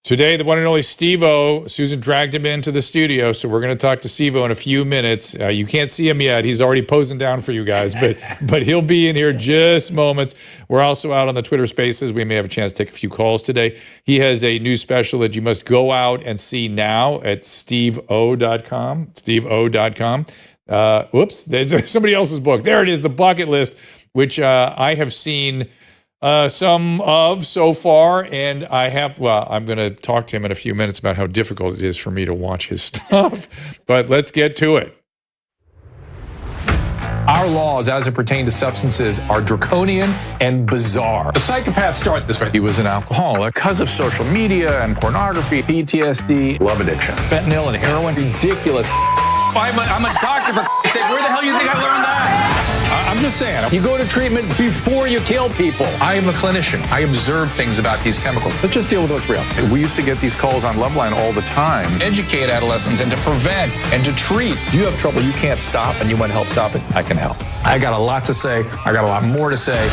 Today, the one and only Steve-O. Susan dragged him into the studio, so we're going to talk to Steve-O in a few minutes. You can't see him yet. He's already posing down for you guys, but he'll be in here just moments. We're also out on the Twitter Spaces. We may have a chance to take a few calls today. He has a new special that you must go out and see now at steveo.com, steveo.com. Whoops, there's somebody else's book. There it is, The Bucket List, which I have seen some of so far, and I'm going to talk to him in a few minutes about how difficult it is for me to watch his stuff, but let's get to it. Our laws as it pertains to substances are draconian and bizarre. The psychopaths start this way. He was an alcoholic because of social media and pornography, PTSD, love addiction, fentanyl and heroin. Ridiculous. I'm a doctor, for sake. Where the hell do you think I learned that? I'm just saying, you go to treatment before you kill people. I am a clinician. I observe things about these chemicals. Let's just deal with what's real. We used to get these calls on Loveline all the time. Educate adolescents and to prevent and to treat. If you have trouble you can't stop and you want to help stop it, I can help. I got a lot to say. I got a lot more to say.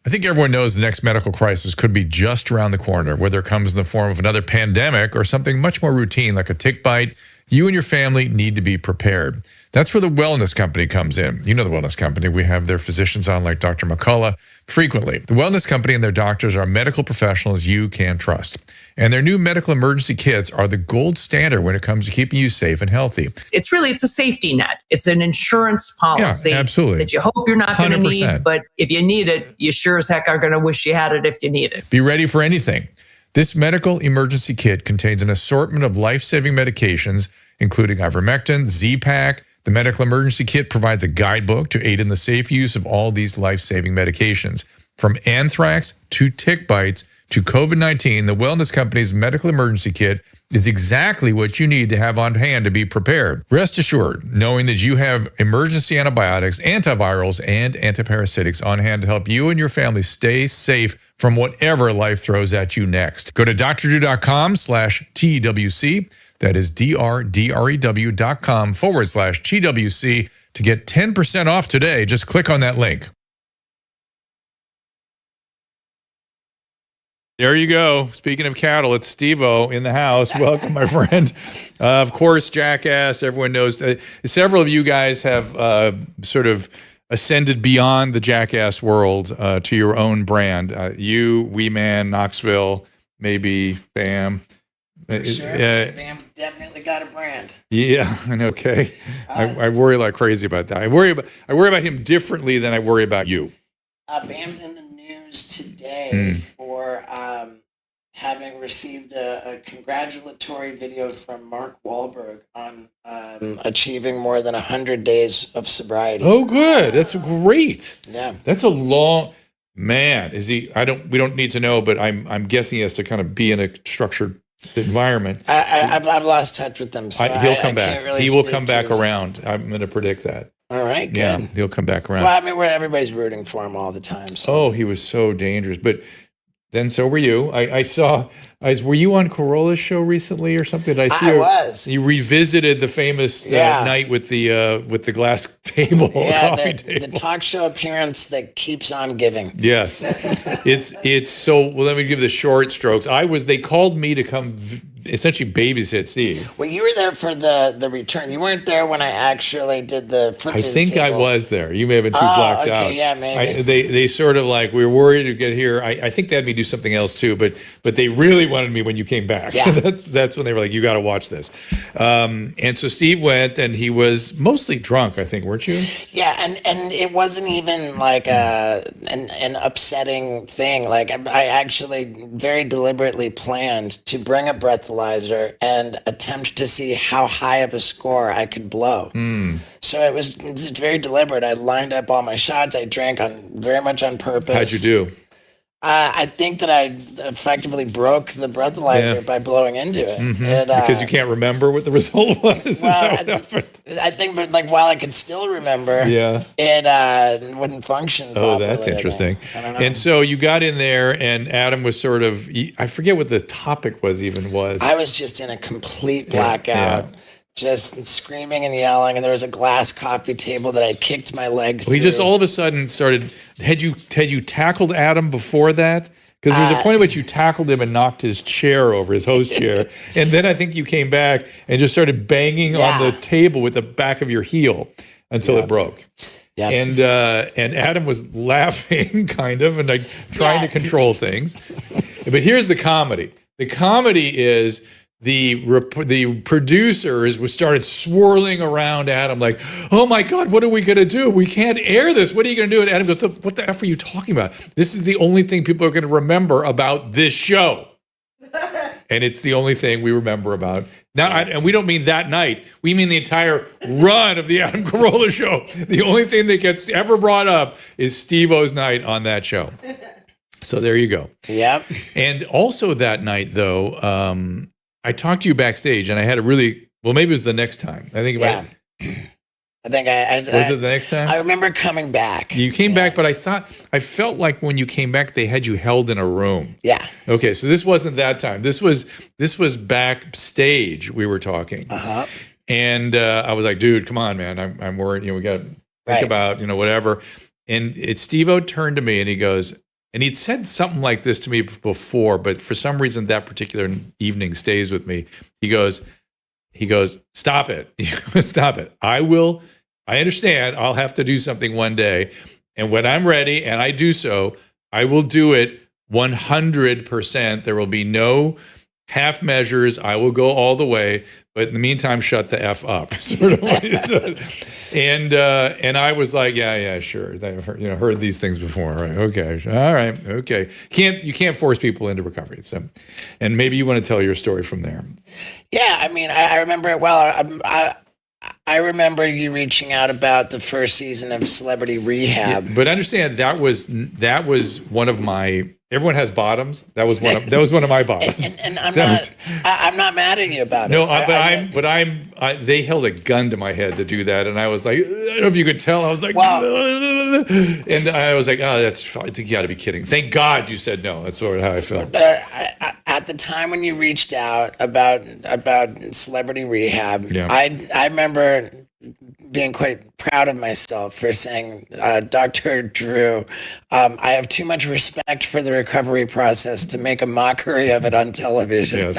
I think everyone knows the next medical crisis could be just around the corner, whether it comes in the form of another pandemic or something much more routine like a tick bite. You and your family need to be prepared. That's where the Wellness Company comes in. You know the Wellness Company. We have their physicians on like Dr. McCullough frequently. The Wellness Company and their doctors are medical professionals you can trust. And their new medical emergency kits are the gold standard when it comes to keeping you safe and healthy. It's a safety net. It's an insurance policy absolutely. That you hope you're not going to need, but if you need it, you sure as heck are going to wish you had it if you need it. Be ready for anything. This medical emergency kit contains an assortment of life-saving medications, including ivermectin, Z-Pak. The medical emergency kit provides a guidebook to aid in the safe use of all these life-saving medications. From anthrax to tick bites to COVID-19, the Wellness Company's medical emergency kit is exactly what you need to have on hand to be prepared. Rest assured, knowing that you have emergency antibiotics, antivirals, and antiparasitics on hand to help you and your family stay safe from whatever life throws at you next. Go to drdrew.com/TWC. That is drdrew.com/TWC to get 10% off today. Just click on that link. There you go. Speaking of cattle, it's Steve-O in the house. Welcome, my friend. Of course, Jackass, everyone knows. Several of you guys have sort of ascended beyond the Jackass world to your own brand. You, Wee Man, Knoxville, maybe Bam. For sure. Bam's definitely got a brand. Yeah, okay. I worry like crazy about that. I worry about him differently than I worry about you. Bam's in the news today for having received a congratulatory video from Mark Wahlberg on achieving more than 100 days of sobriety. Oh, good. That's great. Yeah. That's a long man. Is he? We don't need to know, but I'm guessing he has to kind of be in a structured environment. I've lost touch with them. So he'll come back. Really he will come back around. I'm going to predict that. All right, good. Yeah, he'll come back around. Well, I mean, everybody's rooting for him all the time. So. Oh, he was so dangerous. But then so were you. Were you on Corolla's show recently or something? Did I see? I was. You revisited the famous night with the glass table, coffee table. The talk show appearance that keeps on giving. Yes, it's so. Well, let me give the short strokes. They called me to come essentially babysit Steve. Well, you were there for the return. You weren't there when I actually did the foot I through think the table. I was there. You may have been too blacked out. Yeah, maybe. They sort of like, we were worried to get here. I think they had me do something else too, but they really wanted me when you came back. Yeah. That's when they were like, you got to watch this. And so Steve went, and he was mostly drunk, I think, weren't you? Yeah, and it wasn't even like an upsetting thing. Like I actually very deliberately planned to bring a breathalyzer and attempt to see how high of a score I could blow. So it was very deliberate. I lined up all my shots. I drank very much on purpose. How'd you do? I think that I effectively broke the breathalyzer by blowing into it. Because you can't remember what the result was. Well, I think, but like while I could still remember, it wouldn't function properly. Oh, that's interesting. I don't know. And so you got in there, and Adam was sort of, I forget what the topic was. I was just in a complete blackout. just screaming and yelling, and there was a glass coffee table that I kicked my leg through. He just all of a sudden started. Had you tackled Adam before that? Because there was a point at which you tackled him and knocked his chair over, his host chair, and then I think you came back and just started banging on the table with the back of your heel until it broke. Yeah. And Adam was laughing, kind of, and like trying to control things. But here's the comedy. The comedy is the producers started swirling around Adam like, oh my God, what are we going to do? We can't air this. What are you going to do? And Adam goes, what the F are you talking about? This is the only thing people are going to remember about this show. And it's the only thing we remember about. Now, and we don't mean that night. We mean the entire run of the Adam Carolla show. The only thing that gets ever brought up is Steve-O's night on that show. So there you go. Yep. And also that night, though, I talked to you backstage, and I had a really, well, maybe it was the next time. I think about I think I was it the next time? I remember coming back. You came back, but I felt like when you came back, they had you held in a room. Yeah. Okay, so this wasn't that time. This was backstage. We were talking, and I was like, "Dude, come on, man. I'm worried. We got to think about whatever." And Steve-O turned to me and he goes, and he'd said something like this to me before, but for some reason that particular evening stays with me. He goes, stop it. Stop it. I understand I'll have to do something one day. And when I'm ready and I do so, I will do it 100%. There will be no half measures. I will go all the way. But in the meantime, shut the F up. Sort of what he said. And I was like, yeah, sure. I've heard these things before, right? Okay, all right, okay. You can't force people into recovery. So, and maybe you want to tell your story from there. Yeah, I mean, I remember it well. I remember you reaching out about the first season of Celebrity Rehab. Yeah, but understand that was one of my. Everyone has bottoms. That was one of my bottoms. And I'm not mad at you about it. No, they held a gun to my head to do that, and I was like, I don't know if you could tell. I was like, wow. And I was like, oh, that's fine. You got to be kidding. Thank God you said no. That's sort of how I felt. At the time when you reached out about Celebrity Rehab, I remember being quite proud of myself for saying, Dr. Drew, I have too much respect for the recovery process to make a mockery of it on television. Yes.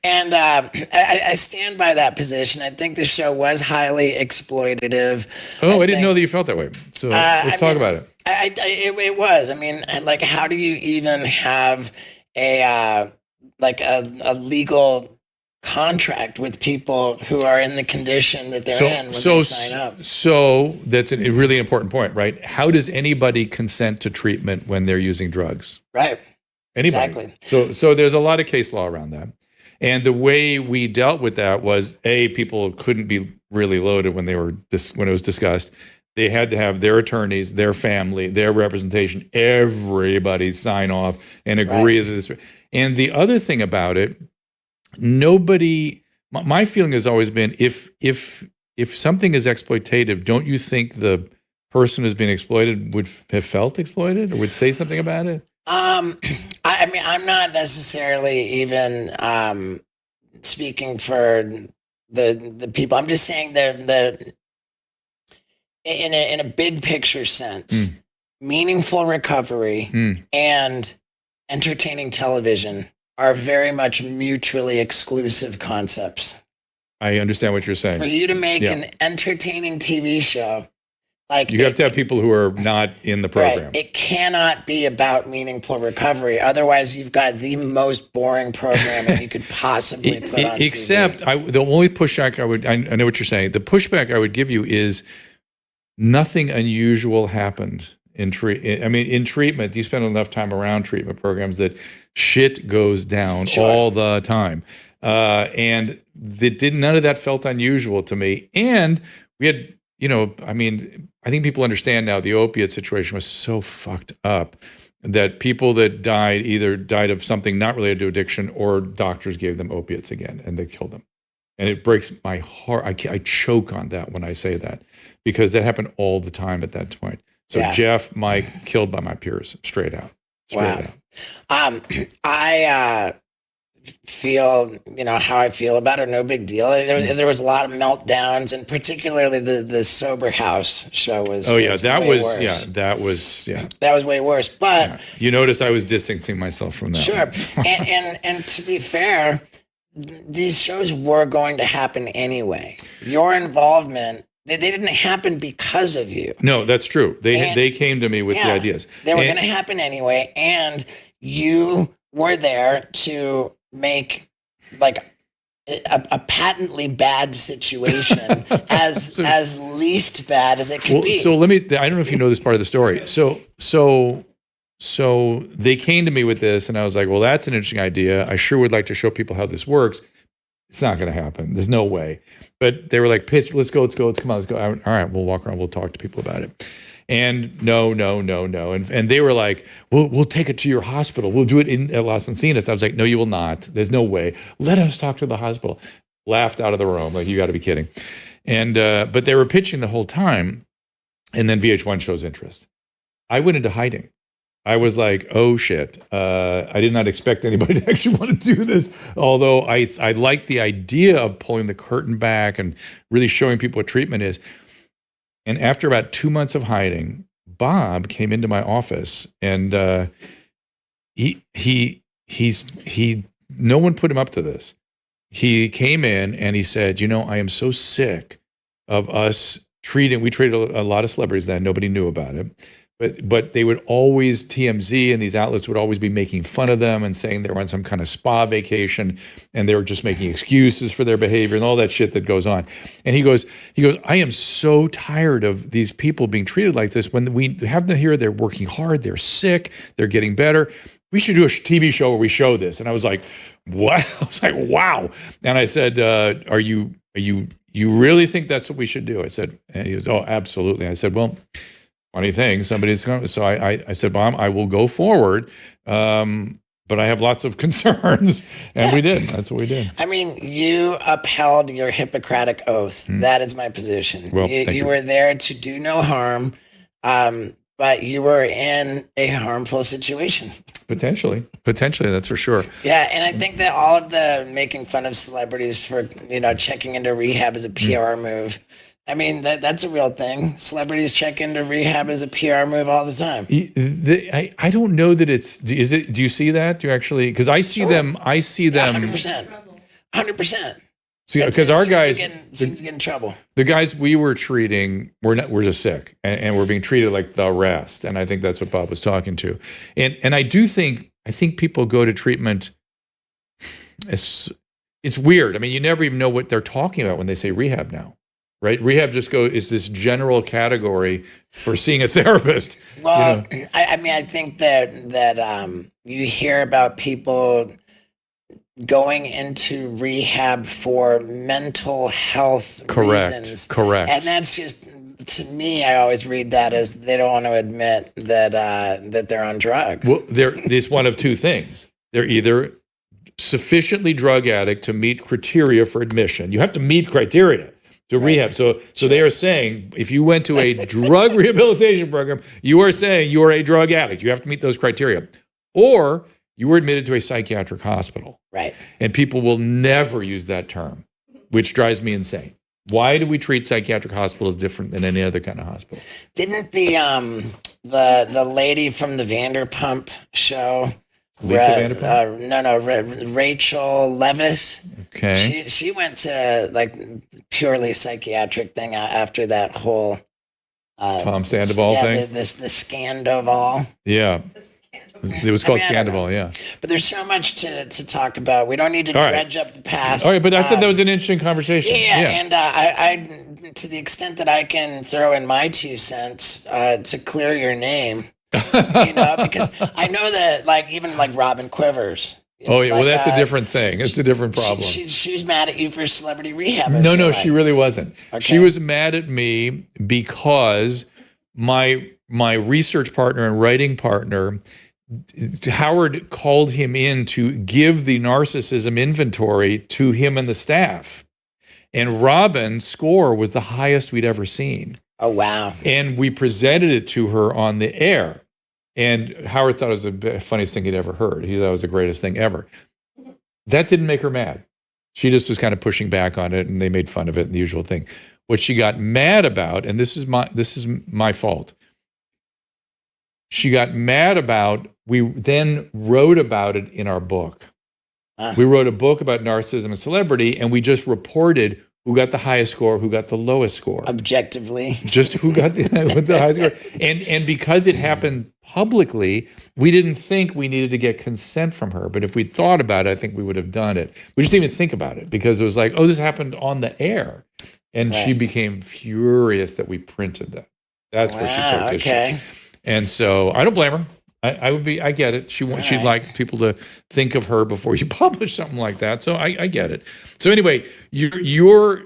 And I stand by that position. I think the show was highly exploitative. Oh, I didn't know that you felt that way. So let's talk about it. It was. I mean, like, how do you even have a legal contract with people who are in the condition that they're in when they sign up? So that's a really important point, right? How does anybody consent to treatment when they're using drugs? Right. Anybody. Exactly. So there's a lot of case law around that. And the way we dealt with that was, people couldn't be really loaded when it was discussed. They had to have their attorneys, their family, their representation, everybody sign off and agree to this. And the other thing about it, my feeling has always been, if something is exploitative, don't you think the person who's being exploited would have felt exploited or would say something about it? I mean, I'm not necessarily even speaking for the people. I'm just saying that in a big picture sense, meaningful recovery and entertaining television are very much mutually exclusive concepts. I understand what you're saying. For you to make an entertaining TV show, like, you have to have people who are not in the program. Right. It cannot be about meaningful recovery. Otherwise, you've got the most boring programming you could possibly put on except TV. The only pushback I know what you're saying. The pushback I would give you is nothing unusual happened in treatment. You spend enough time around treatment programs that shit goes down all the time. And none of that felt unusual to me. And we had, I think people understand now the opiate situation was so fucked up that people that died either died of something not related to addiction or doctors gave them opiates again and they killed them. And it breaks my heart. I choke on that when I say that because that happened all the time at that point. So Jeff, Mike, killed by my peers, straight out. feel, how I feel about it. No big deal. There was a lot of meltdowns, and particularly the Sober House show was. Oh yeah, was that way was worse. That was way worse. But you notice I was distancing myself from that. Sure, and to be fair, these shows were going to happen anyway. Your involvement. They didn't happen because of you. No, that's true. They came to me with the ideas. They were going to happen anyway, and you were there to make like a patently bad situation as least bad as it could be. So let me. I don't know if you know this part of the story. So they came to me with this, and I was like, well, that's an interesting idea. I sure would like to show people how this works. It's not going to happen. There's no way. But they were like, pitch, let's go. Come on, let's go. All right, we'll walk around. We'll talk to people about it. And no. And they were like, we'll take it to your hospital. We'll do it at Las Encinas. I was like, no, you will not. There's no way. Let us talk to the hospital. Laughed out of the room. Like, you got to be kidding. And but they were pitching the whole time. And then VH1 shows interest. I went into hiding. I was like, oh shit. I did not expect anybody to actually want to do this. Although I like the idea of pulling the curtain back and really showing people what treatment is. And after about 2 months of hiding, Bob came into my office, and no one put him up to this. He came in and he said, I am so sick of us we treated a lot of celebrities then, nobody knew about it. But they would always, TMZ and these outlets would always be making fun of them and saying they were on some kind of spa vacation and they were just making excuses for their behavior and all that shit that goes on. And he goes, I am so tired of these people being treated like this. When we have them here, they're working hard, they're sick, they're getting better. We should do a TV show where we show this. And I was like, what? I was like, wow. And I said, you really think that's what we should do? I said, and he goes, oh, absolutely. I said, well, funny thing, somebody's going. So I said, Bob, I will go forward, but I have lots of concerns, and we did. That's what we did. I mean, you upheld your Hippocratic oath. That is my position. Well, you were there to do no harm, but you were in a harmful situation. Potentially, that's for sure. Yeah, and I think that all of the making fun of celebrities for checking into rehab is a PR move. I mean, that's a real thing. Celebrities check into rehab as a PR move all the time. I don't know that is it? Do you see that? Do you actually? Because I see them. 100%. See, because our guys seems to get in trouble. The guys we were treating we're just sick and we're being treated like the rest. And I think that's what Bob was talking to. And I think people go to treatment. It's weird. I mean, you never even know what they're talking about when they say rehab now. Right? Rehab is this general category for seeing a therapist. Well, I mean, I think that you hear about people going into rehab for mental health reasons. Correct. And that's just, to me, I always read that as they don't want to admit that they're on drugs. Well, there's one of two things. They're either sufficiently drug addict to meet criteria for admission. You have to meet criteria to rehab. So they are saying if you went to a drug rehabilitation program, you are saying you are a drug addict. You have to meet those criteria. Or you were admitted to a psychiatric hospital. Right. And people will never use that term, which drives me insane. Why do we treat psychiatric hospitals different than any other kind of hospital? Didn't the lady from the Vanderpump show, Lisa Vanderpump? Rachel Leviss. Okay. She went to like purely psychiatric thing after that whole Tom Sandoval thing. The Scandoval. Yeah. It was called Scandoval, yeah. But there's so much to talk about. We don't need to dredge up the past. All right, but I thought that was an interesting conversation. Yeah. And I, to the extent that I can throw in my 2 cents to clear your name, because I know that even Robin Quivers. Well, that's a different thing. It's a different problem. She was mad at you for celebrity rehab. No, she really wasn't. Okay. She was mad at me because my research partner and writing partner, Howard, called him in to give the narcissism inventory to him and the staff. And Robin's score was the highest we'd ever seen. Oh, wow. And we presented it to her on the air. And Howard thought it was the funniest thing he'd ever heard. He thought it was the greatest thing ever. That didn't make her mad. She just was kind of pushing back on it, and they made fun of it and the usual thing. What she got mad about, and this is my fault. She got mad about, we then wrote about it in our book. We wrote a book about narcissism and celebrity, and we just reported who got the highest score, who got the lowest score. Objectively. Just who got the highest score. And because it happened publicly, we didn't think we needed to get consent from her. But if we'd thought about it, I think we would have done it. We just didn't even think about it because it was like, oh, this happened on the air. And she became furious that we printed that. That's where she took issue. And so I don't blame her. I get it. She'd like people to think of her before you publish something like that. So I get it. So anyway, you were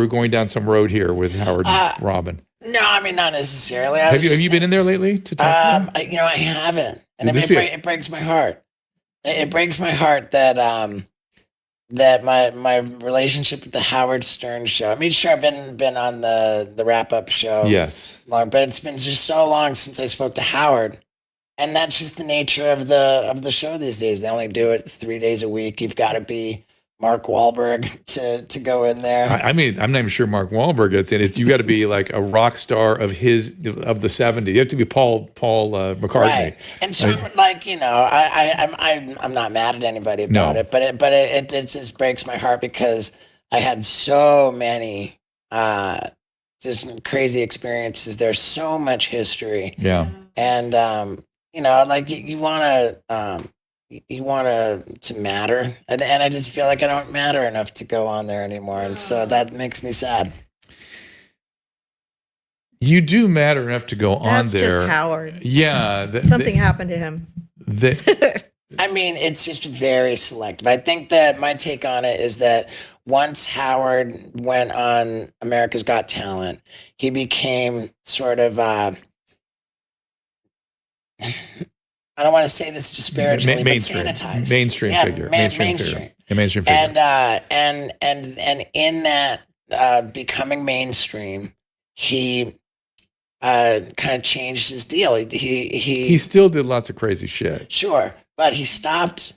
going down some road here with Howard and Robin. No, I mean, not necessarily. Have you been in there lately to talk to them? I haven't. And it breaks my heart. It breaks my heart that that my relationship with the Howard Stern show. I mean, sure, I've been on the wrap up show. Yes. Long, but it's been just so long since I spoke to Howard. And that's just the nature of the show these days. They only do it 3 days a week. You've got to be Mark Wahlberg to go in there. I mean, I'm not even sure Mark Wahlberg gets in it. You got to be like a rock star of the 70s. You have to be Paul McCartney. Right. And so, I'm not mad at anybody about it, but it just breaks my heart because I had so many just crazy experiences. There's so much history. Yeah. And you want to matter, and I just feel like I don't matter enough to go on there anymore, and so that makes me sad. You do matter enough to go on there. That's just Howard. Yeah, something happened to him. I mean, it's just very selective. I think that my take on it is that once Howard went on America's Got Talent, he became sort of I don't want to say this disparagingly, but sanitized. Mainstream figure. Mainstream figure. And in that becoming mainstream, he kind of changed his deal. He still did lots of crazy shit. Sure, but he stopped.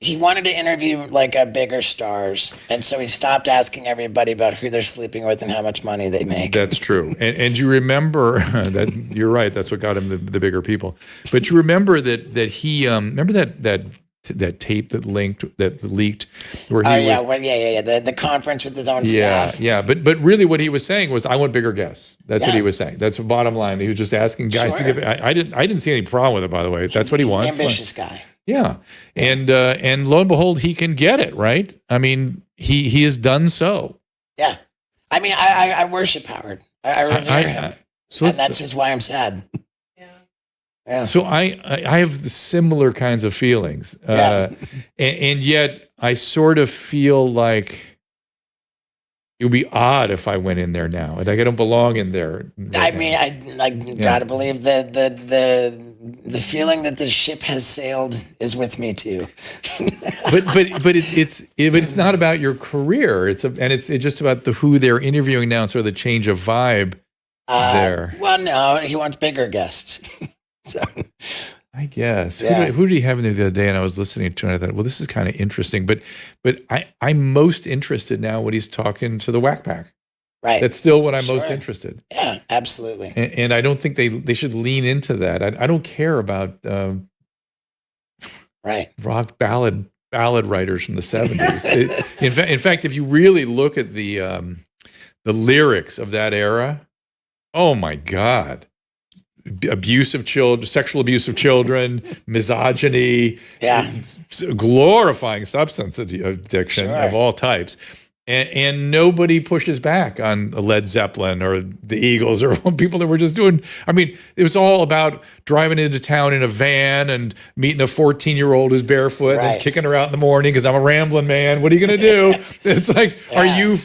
He wanted to interview like bigger stars, and so he stopped asking everybody about who they're sleeping with and how much money they make. That's true, and you remember that you're right. That's what got him the bigger people. But you remember that he remember that tape that leaked where he was the conference with his own staff. Yeah. But really, what he was saying was, I want bigger guests. That's what he was saying. That's the bottom line. He was just asking guys to give. I didn't see any problem with it, by the way. That's what he wants. He's an ambitious guy. Yeah. And lo and behold, he can get it, right? I mean, he has done so. Yeah. I mean, I worship Howard. I revere him. So and that's just why I'm sad. Yeah. So I have similar kinds of feelings. And yet I sort of feel like it would be odd if I went in there now. Like I don't belong in there. I mean, I gotta believe that the feeling that the ship has sailed is with me too. but it's not about your career. It's just about who they're interviewing now, and sort of the change of vibe there. Well, no, he wants bigger guests. So I guess. Who did he have in there the other day? And I was listening to it, and I thought, well, this is kind of interesting. But I'm most interested now when he's talking to the Whack Pack. Right. That's still what I'm most interested. Yeah, absolutely. And I don't think they should lean into that. I don't care about rock ballad writers from the 70s. In fact, if you really look at the lyrics of that era, oh my God. Abuse of children, sexual abuse of children, misogyny, glorifying substance addiction of all types. And nobody pushes back on Led Zeppelin or the Eagles or people that were just doing. I mean, it was all about driving into town in a van and meeting a 14-year-old who's barefoot and kicking her out in the morning because I'm a rambling man. What are you going to do? It's like, are you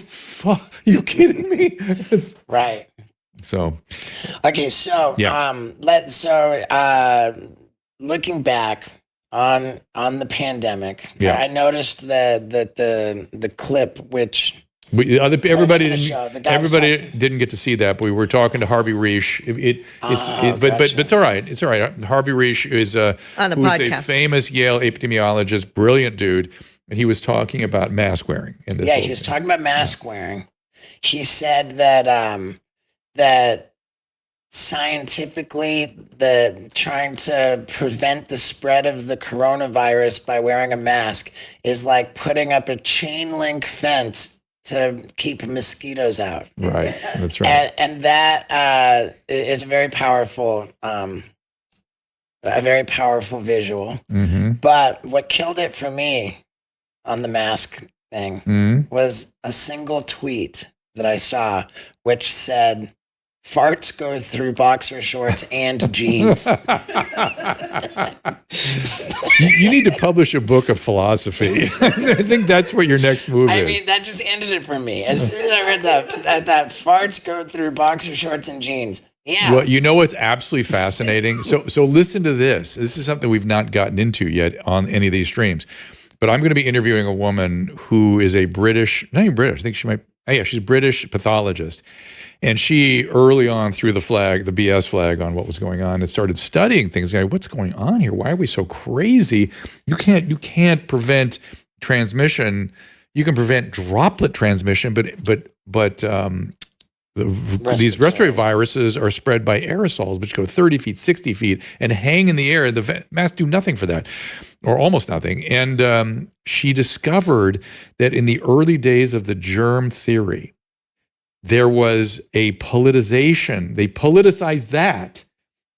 kidding me? Right. So, okay, so looking back on the pandemic, I noticed that the clip which Everybody show. The guy was everybody didn't get to see that, but we were talking to Harvey Reish. But it's all right. It's all right. Harvey Reish is On the who's podcast. a famous Yale epidemiologist, brilliant dude, and he was talking about mask wearing. In this he was talking about mask wearing. He said that that scientifically, trying to prevent the spread of the coronavirus by wearing a mask is like putting up a chain link fence to keep mosquitoes out. Right, that's right. And that is a very powerful visual. Mm-hmm. But what killed it for me on the mask thing was a single tweet that I saw, which said, "Farts go through boxer shorts and jeans." You need to publish a book of philosophy. I think that's what your next move is. I mean, that just ended it for me. As soon as I read that farts go through boxer shorts and jeans. Yeah. Well, you know what's absolutely fascinating? So listen to this. This is something we've not gotten into yet on any of these streams. But I'm going to be interviewing a woman who is a not even British, I think she might, she's a British pathologist. And she early on threw the BS flag on what was going on and started studying things. Like, what's going on here? Why are we so crazy? You can't prevent transmission. You can prevent droplet transmission, but these respiratory viruses are spread by aerosols, which go 30 feet, 60 feet, and hang in the air. The masks do nothing for that, or almost nothing. And she discovered that in the early days of the germ theory, there was a politicization. They politicized that,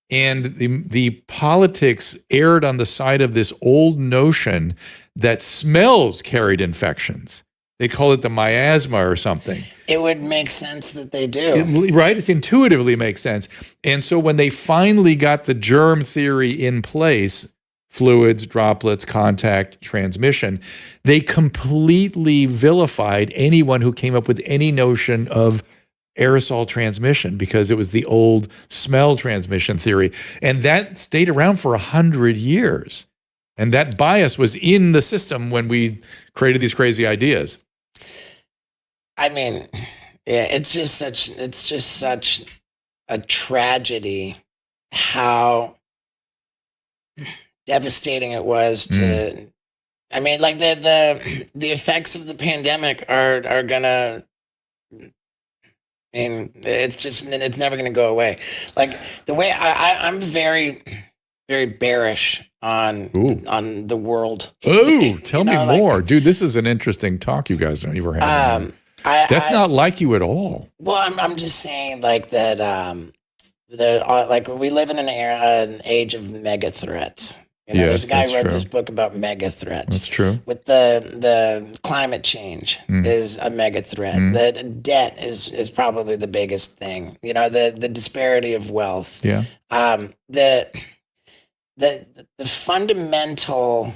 and the politics erred on the side of this old notion that smells carried infections. They call it the miasma or something. It would make sense that they do. Right? It intuitively makes sense. And so when they finally got the germ theory in place, fluids, droplets, contact, transmission, they completely vilified anyone who came up with any notion of aerosol transmission because it was the old smell transmission theory. And that stayed around for 100 years. And that bias was in the system when we created these crazy ideas. I mean, yeah, it's just such a tragedy how devastating it was to. I mean, like the effects of the pandemic are gonna. I mean, it's never gonna go away. Like the way I'm very, very bearish on the world. Oh, tell me more, dude. This is an interesting talk you guys don't ever have. That's not like you at all. Well, I'm just saying like that. Like we live in an age of mega threats. There's a guy who wrote this book about mega threats. That's true. With the climate change is a mega threat. The debt is probably the biggest thing. The disparity of wealth. Yeah. The fundamental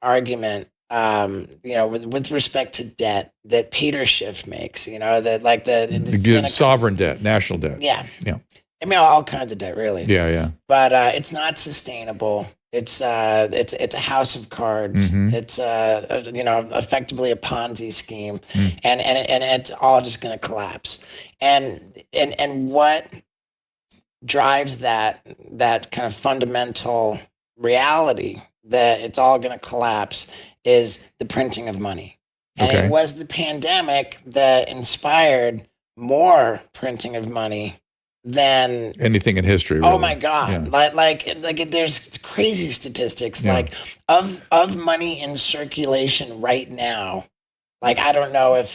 argument, with respect to debt that Peter Schiff makes, that like the sovereign debt, national debt. Yeah. Yeah. I mean, all kinds of debt, really. Yeah, yeah. But it's not sustainable. It's a house of cards. It's effectively a Ponzi scheme, and it's all just going to collapse. And what drives that kind of fundamental reality that it's all going to collapse is the printing of money. And it was the pandemic that inspired more printing of money than anything in history. Really. Oh my God. Yeah. Like there's crazy statistics like of money in circulation right now. Like, I don't know if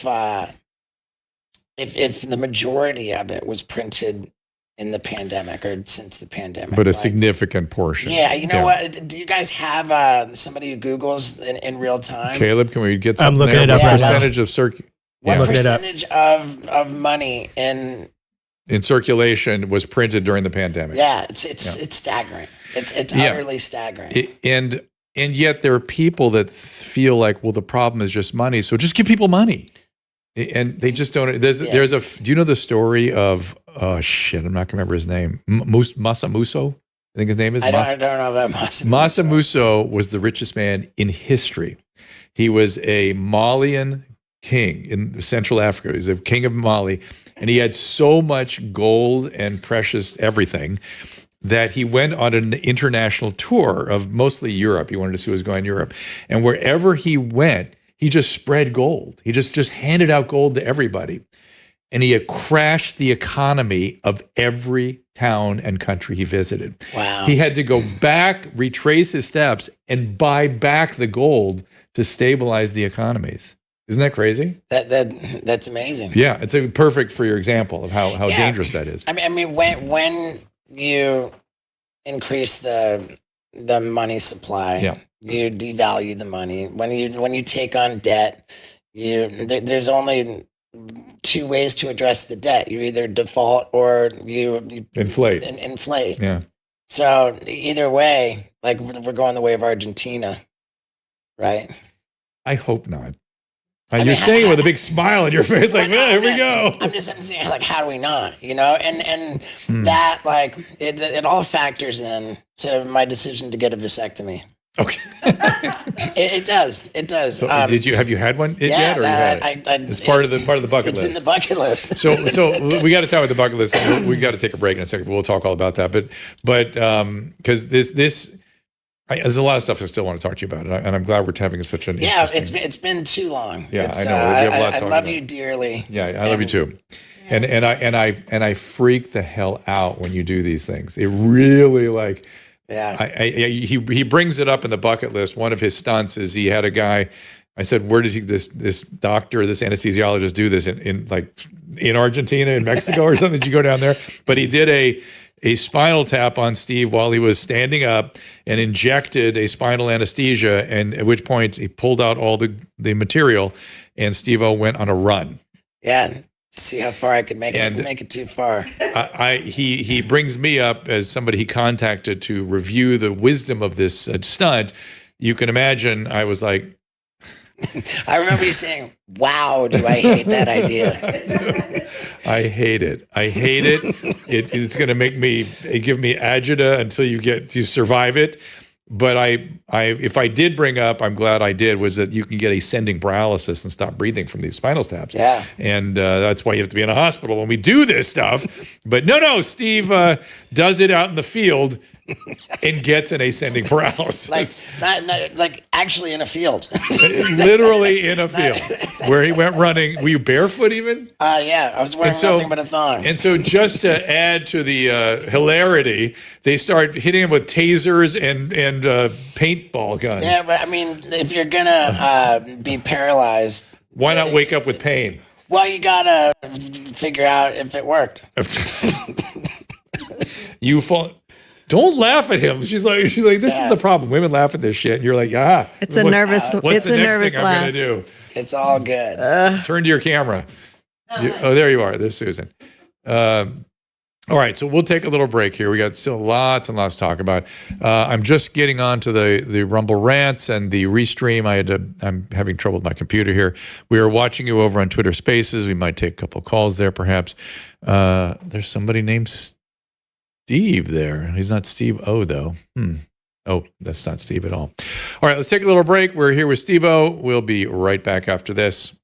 the majority of it was printed in the pandemic or since the pandemic. But a significant portion. Yeah. You know what? Do you guys have somebody who Googles in real time? Caleb, can we get some? I'm looking it up right now. Percentage of What percentage of money in circulation was printed during the pandemic? Yeah, it's staggering. It's utterly staggering. And yet there are people that feel like, well, the problem is just money, so just give people money, and they just don't. Do you know the story of? Oh shit, I'm not gonna remember his name. Masa Musso, I think his name is. I don't know about Masa. Masa Musso was the richest man in history. He was a Malian king in Central Africa. He's the king of Mali. And he had so much gold and precious everything that he went on an international tour of mostly Europe. He wanted to see what was going on in Europe. And wherever he went, he just spread gold. He just handed out gold to everybody. And he had crashed the economy of every town and country he visited. Wow. He had to go back, retrace his steps, and buy back the gold to stabilize the economies. Isn't that crazy? That's amazing. Yeah, it's perfect for your example of how dangerous that is. I mean, when you increase the money supply, you devalue the money. When you take on debt, there's only two ways to address the debt. You either default or you inflate. Inflate. Yeah. So either way, like we're going the way of Argentina, right? I hope not. You're saying it with a big smile on your face, like, well, here we go. I'm saying, like, how do we not, And that, like, it all factors in to my decision to get a vasectomy. Okay. It does. So, have you had one yet, or you had it? It's part of the bucket list. It's in the bucket list. So we got to talk about the bucket list. We got to take a break in a second. We'll talk all about that. But because there's a lot of stuff I still want to talk to you about, and I'm glad we're having such an it's been too long. Yeah, I know. We have a lot to talk about. I love you dearly. Yeah, I love you too. And I freak the hell out when you do these things. It really like. Yeah. He brings it up in the bucket list. One of his stunts is he had a guy. I said, where does this doctor, this anesthesiologist do this in Argentina, in Mexico or something? Did you go down there? But he did a spinal tap on Steve while he was standing up and injected a spinal anesthesia, and at which point he pulled out all the material, and Steve-O went on a run. Yeah. See how far I could make it. Make it too far. He brings me up as somebody he contacted to review the wisdom of this stunt. You can imagine I was like, I remember you saying, "Wow, do I hate that idea?" I hate it. It's going to give me agita until you survive it. But if I did bring up, I'm glad I did, was that you can get ascending paralysis and stop breathing from these spinal taps. Yeah. And that's why you have to be in a hospital when we do this stuff. But no, Steve does it out in the field and gets an ascending paralysis. Like actually in a field. Literally in a field where he went running. Were you barefoot even? Yeah, I was wearing nothing but a thong. And so just to add to the hilarity, they start hitting him with tasers and paintball guns. Yeah, but I mean, if you're gonna be paralyzed, why not wake up with pain? Well, you gotta figure out if it worked. You fall. Don't laugh at him. She's like, this is the problem. Women laugh at this shit. And you're like, It's a nervous laugh. What's the next thing I'm going to do? It's all good. Turn to your camera. There you are. There's Susan. All right, so we'll take a little break here. We got still lots and lots to talk about. I'm just getting on to the Rumble rants and the restream. I'm having trouble with my computer here. We are watching you over on Twitter Spaces. We might take a couple calls there, perhaps. There's somebody named Steve there. He's not Steve-O, though. Oh, that's not Steve at all. All right, let's take a little break. We're here with Steve-O. We'll be right back after this.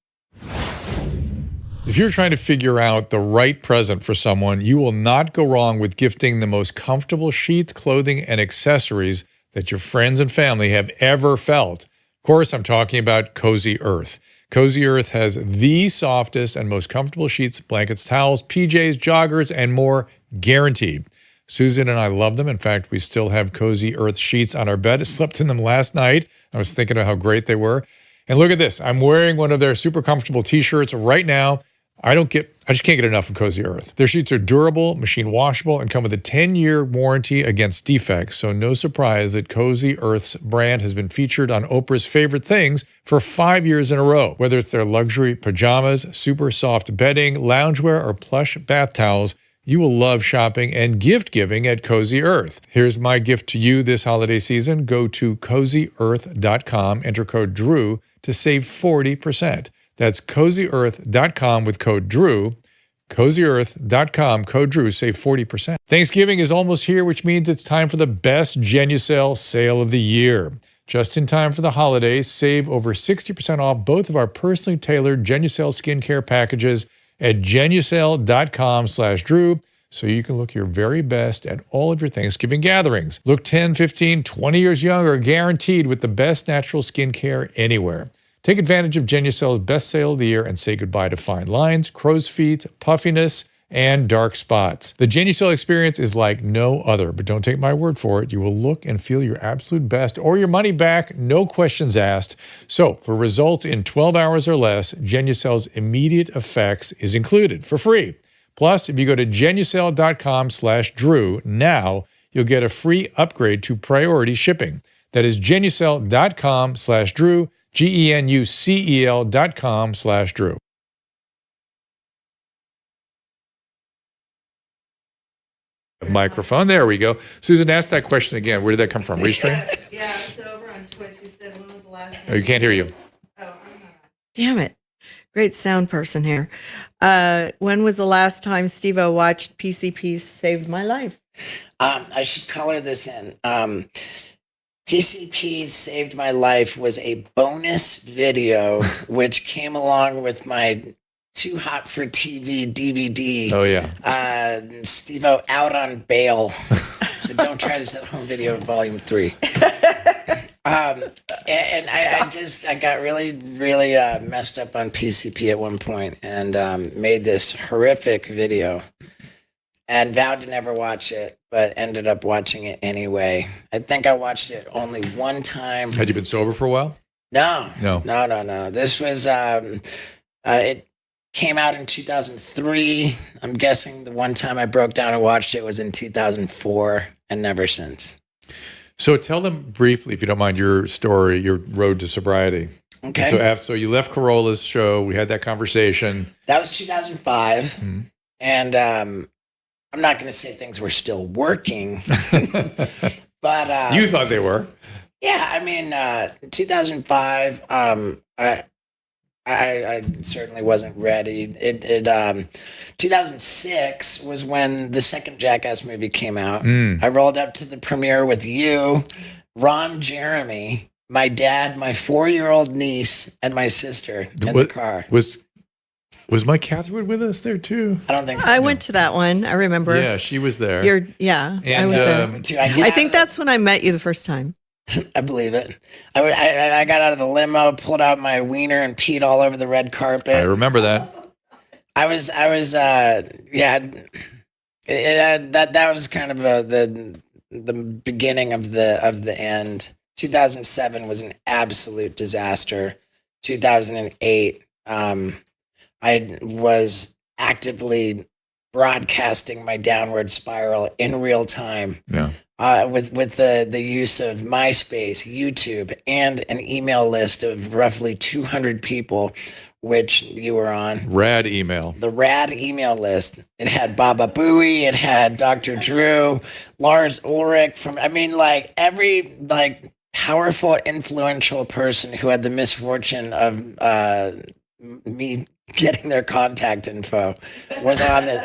If you're trying to figure out the right present for someone, you will not go wrong with gifting the most comfortable sheets, clothing, and accessories that your friends and family have ever felt. Of course, I'm talking about Cozy Earth. Cozy Earth has the softest and most comfortable sheets, blankets, towels, PJs, joggers, and more, guaranteed. Susan and I love them. In fact, we still have Cozy Earth sheets on our bed. I slept in them last night. I was thinking of how great they were. And look at this. I'm wearing one of their super comfortable t-shirts right now. I just can't get enough of Cozy Earth. Their sheets are durable, machine washable, and come with a 10-year warranty against defects. So no surprise that Cozy Earth's brand has been featured on Oprah's Favorite Things for 5 years in a row. Whether it's their luxury pajamas, super soft bedding, loungewear, or plush bath towels, you will love shopping and gift giving at Cozy Earth. Here's my gift to you this holiday season. Go to CozyEarth.com, enter code DREW to save 40%. That's CozyEarth.com with code DREW. CozyEarth.com, code DREW, save 40%. Thanksgiving is almost here, which means it's time for the best Genucel sale of the year. Just in time for the holidays, save over 60% off both of our personally tailored Genucel skincare packages at genucel.com/Drew, so you can look your very best at all of your Thanksgiving gatherings. Look 10, 15, 20 years younger, guaranteed, with the best natural skincare anywhere. Take advantage of Genucel's best sale of the year and say goodbye to fine lines, crow's feet, puffiness, and dark spots. The Genucel experience is like no other, but don't take my word for it. You will look and feel your absolute best or your money back, no questions asked. So for results in 12 hours or less, Genucel's immediate effects is included for free. Plus, if you go to genucel.com/Drew now, you'll get a free upgrade to priority shipping. That is genucel.com/Drew, genucel.com/Drew. Microphone. There we go. Susan, ask that question again. Where did that come from? Restream? Yeah, it's over on Twitch. You said, when was the last time? Oh, you can't hear you. Oh, I'm not. Damn it. Great sound person here. When was the last time Steve-O watched PCP Saved My Life? I should color this in. PCP Saved My Life was a bonus video which came along with my Too Hot for TV DVD. Oh, yeah. Steve-O out on bail. The Don't Try This at Home video, volume 3. And I got really messed up on PCP at one point and made this horrific video and vowed to never watch it, but ended up watching it anyway. I think I watched it only one time. Had you been sober for a while? No. No. This was, it came out in 2003. I'm guessing the one time I broke down and watched it was in 2004 and never since. So tell them briefly, if you don't mind, your story, your road to sobriety. Okay. So you left Corolla's show. We had that conversation. That was 2005. Mm-hmm. And I'm not going to say things were still working, but you thought they were. Yeah, I mean, 2005. I certainly wasn't ready. 2006 was when the second Jackass movie came out. I rolled up to the premiere with you, Ron Jeremy, my dad, my 4-year-old niece, and my sister in the car. Was Mike Catherwood with us there too? I don't think so. I went to that one. I remember. Yeah, she was there. I was there. I think that's when I met you the first time. I believe it. I got out of the limo, pulled out my wiener, and peed all over the red carpet. I remember that. That was kind of the beginning of the end. 2007 was an absolute disaster. 2008, I was actively broadcasting my downward spiral in real time. Yeah. With the use of MySpace, YouTube, and an email list of roughly 200 people, which you were on. Rad email. The rad email list. It had Baba Booey. It had Dr. Drew, Lars Ulrich every powerful, influential person who had the misfortune of me getting their contact info was on it.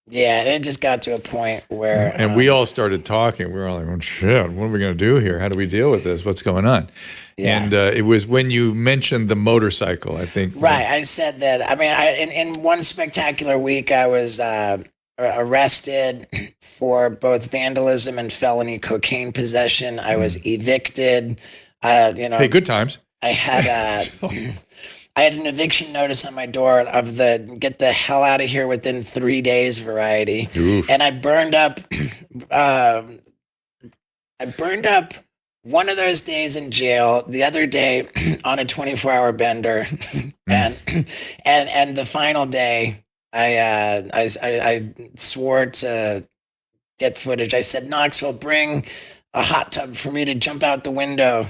And it just got to a point where... And we all started talking. We were all like, oh, shit, what are we going to do here? How do we deal with this? What's going on? Yeah. And it was when you mentioned the motorcycle, I think. Right. I said that. I mean, in one spectacular week, I was arrested for both vandalism and felony cocaine possession. I was evicted. Hey, good times. I had... I had an eviction notice on my door of the "get the hell out of here within 3 days" variety. Oof. And I burned up. One of those days in jail. The other day on a 24-hour bender, and the final day, I swore to get footage. I said, Knoxville, bring a hot tub for me to jump out the window.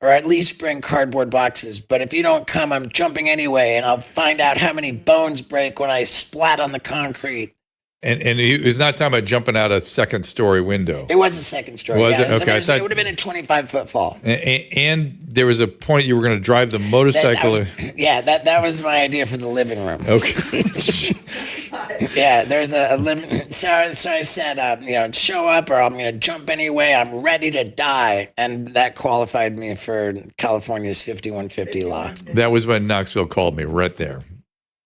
Or at least bring cardboard boxes. But if you don't come, I'm jumping anyway, and I'll find out how many bones break when I splat on the concrete. And he was not talking about jumping out a second-story window. It was a second story. Was it? Okay. It would have been a 25-foot fall. And there was a point you were going to drive the motorcycle. That was my idea for the living room. Okay. Yeah, there's a limit. So I said, show up or I'm going to jump anyway. I'm ready to die. And that qualified me for California's 5150 law. That was when Knoxville called me right there.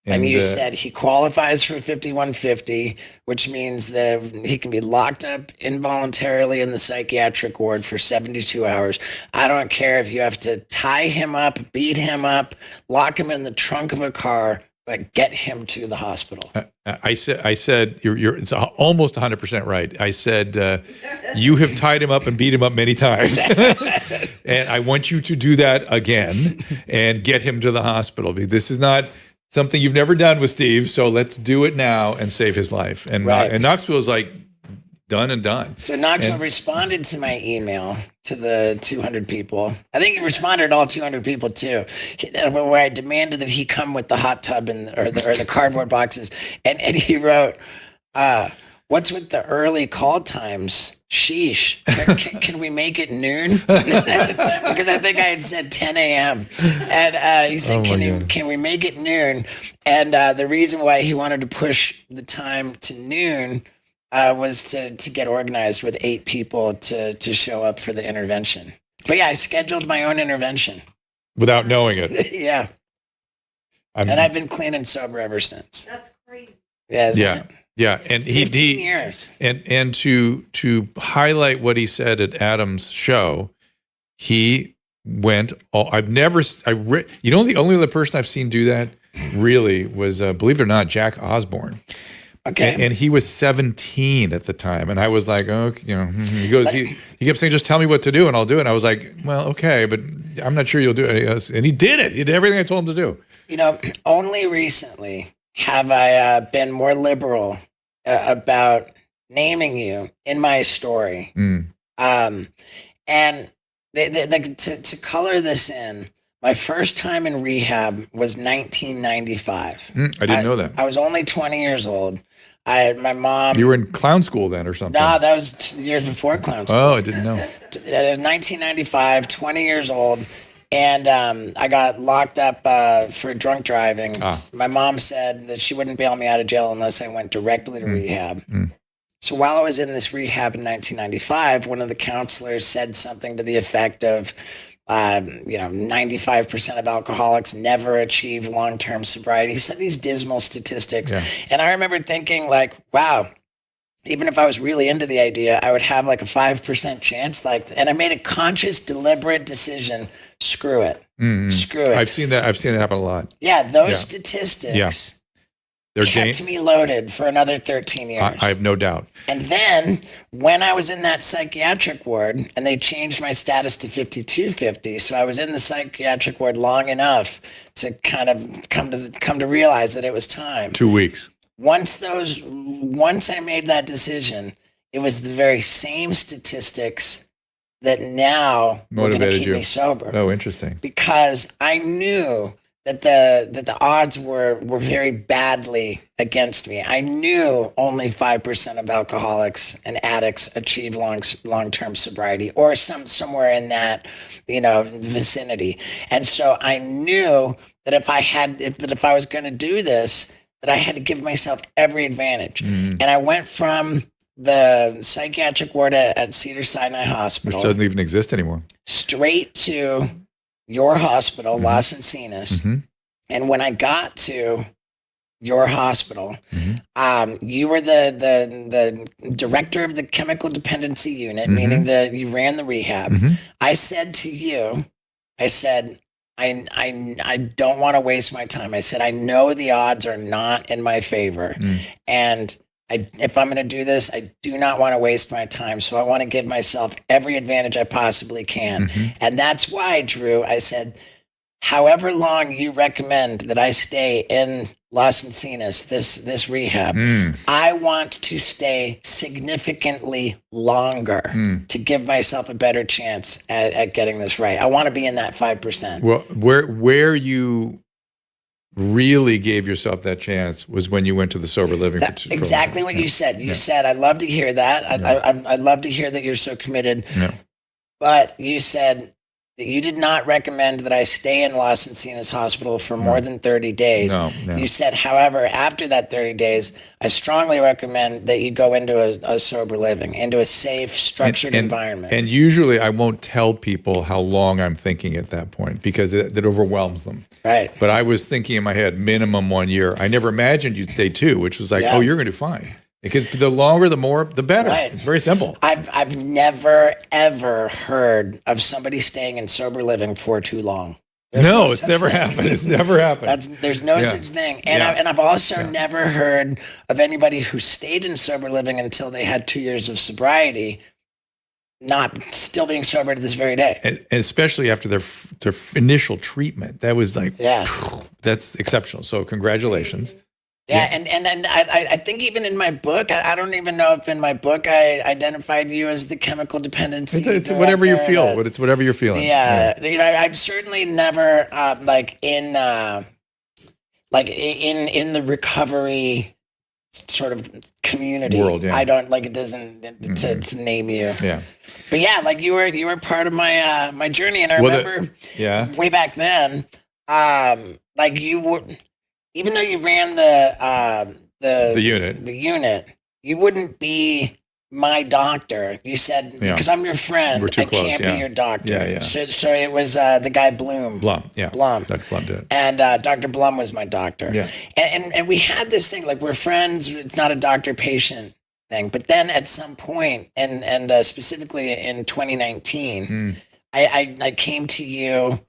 And you said he qualifies for 5150, which means that he can be locked up involuntarily in the psychiatric ward for 72 hours. I don't care if you have to tie him up, beat him up, lock him in the trunk of a car, but get him to the hospital. I said, it's almost 100% right. I said, you have tied him up and beat him up many times. And I want you to do that again and get him to the hospital. Because this is not something you've never done with Steve, so let's do it now and save his life. And Knoxville is like done and done. So Knoxville responded to my email to the 200 people. I think he responded to all 200 people too, where I demanded that he come with the hot tub or the cardboard boxes, and he wrote, "What's with the early call times? Sheesh. Can we make it noon?" Because I think I had said 10 a.m. And he said, can we make it noon? And the reason why he wanted to push the time to noon was to get organized with 8 people to show up for the intervention. But yeah, I scheduled my own intervention. Without knowing it. Yeah. And I've been clean and sober ever since. That's crazy. Yeah. Yeah, and 15 years. And to highlight what he said at Adam's show, he went. The only other person I've seen do that really was, believe it or not, Jack Osborne. Okay, and he was 17 at the time, and I was like, oh, he goes, he kept saying, just tell me what to do, and I'll do it. And I was like, well, okay, but I'm not sure you'll do it. And he did it. He did everything I told him to do. Only recently have I been more liberal about naming you in my story. And to color this in, my first time in rehab was 1995. I didn't know that. I was only 20 years old. My mom. You were in clown school then or something? No, that was 2 years before clown school. Oh, I didn't know. It was 1995, 20 years old. And I got locked up for drunk driving. My mom said that she wouldn't bail me out of jail unless I went directly to rehab. So while I was in this rehab in 1995, one of the counselors said something to the effect of, 95% of alcoholics never achieve long-term sobriety. He said these dismal statistics. Yeah. And I remember thinking like, wow, even if I was really into the idea, I would have like a 5% chance. And I made a conscious, deliberate decision. Screw it. Screw it. I've seen that happen a lot. Yeah, those statistics They're kept me loaded for another 13 years. I have no doubt. And then when I was in that psychiatric ward, and they changed my status to 5250, so I was in the psychiatric ward long enough to kind of come to realize that it was time. 2 weeks. Once I made that decision, it was the very same statistics that now were going to keep me sober. Oh, interesting. Because I knew that the odds were very badly against me. I knew only 5% of alcoholics and addicts achieve long-term sobriety, or somewhere in that vicinity. And so I knew that if I was going to do this, that I had to give myself every advantage. And I went from the psychiatric ward at Cedars-Sinai Hospital, which doesn't even exist anymore, straight to your hospital, Los Encinas. And when I got to your hospital, you were the director of the chemical dependency unit, meaning that you ran the rehab. I said to you, I don't want to waste my time. I said, I know the odds are not in my favor. And if I'm going to do this, I do not want to waste my time. So I want to give myself every advantage I possibly can. And that's why, Drew, I said, however long you recommend that I stay in Los Encinas, this rehab, I want to stay significantly longer to give myself a better chance at getting this right. I want to be in that 5%. Well, where you really gave yourself that chance was when you went to the sober living. Exactly what you said. You said, I'd love to hear that. I'd love to hear that you're so committed. But you said, that you did not recommend that I stay in Los Encinas Hospital for more than 30 days. No. You said, however, after that 30 days, I strongly recommend that you go into a sober living, into a safe, structured environment. And usually I won't tell people how long I'm thinking at that point because it overwhelms them. Right. But I was thinking in my head, minimum 1 year. I never imagined you'd stay 2, which was like, oh, you're going to do fine. Because the longer, the more, the better. Right. It's very simple. I've never, ever heard of somebody staying in sober living for too long. No, it's never happened. It's never happened. There's no such thing. And I've also never heard of anybody who stayed in sober living until they had 2 years of sobriety, not still being sober to this very day. And especially after their initial treatment. That was like, that's exceptional. So congratulations. Yeah, and I think even in my book, I don't even know if in my book I identified you as the chemical dependency. It's whatever you feel. It's whatever you're feeling. Yeah, you know, I've certainly never in the recovery sort of community world. Yeah. I don't like it doesn't to name you. Yeah, but yeah, like you were part of my my journey, and I remember way back then, like you were. Even though you ran the unit, you wouldn't be my doctor. You said because I'm your friend, we're too I close, can't be your doctor. Yeah. So it was the guy Blum. Blum. Dr. Blum did. And Dr. Blum was my doctor. Yeah. And we had this thing like we're friends. It's not a doctor-patient thing. But then at some point, and specifically in 2019, I came to you.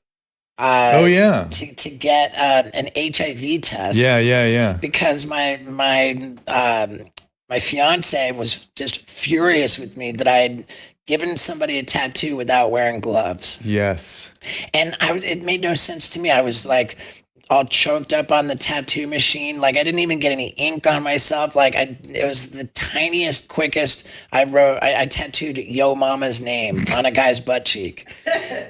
To get an HIV test. Yeah. Because my fiance was just furious with me that I had given somebody a tattoo without wearing gloves. Yes. And it made no sense to me. I was like all choked up on the tattoo machine. Like I didn't even get any ink on myself. Like it was the tiniest, quickest. I tattooed Yo Mama's name on a guy's butt cheek.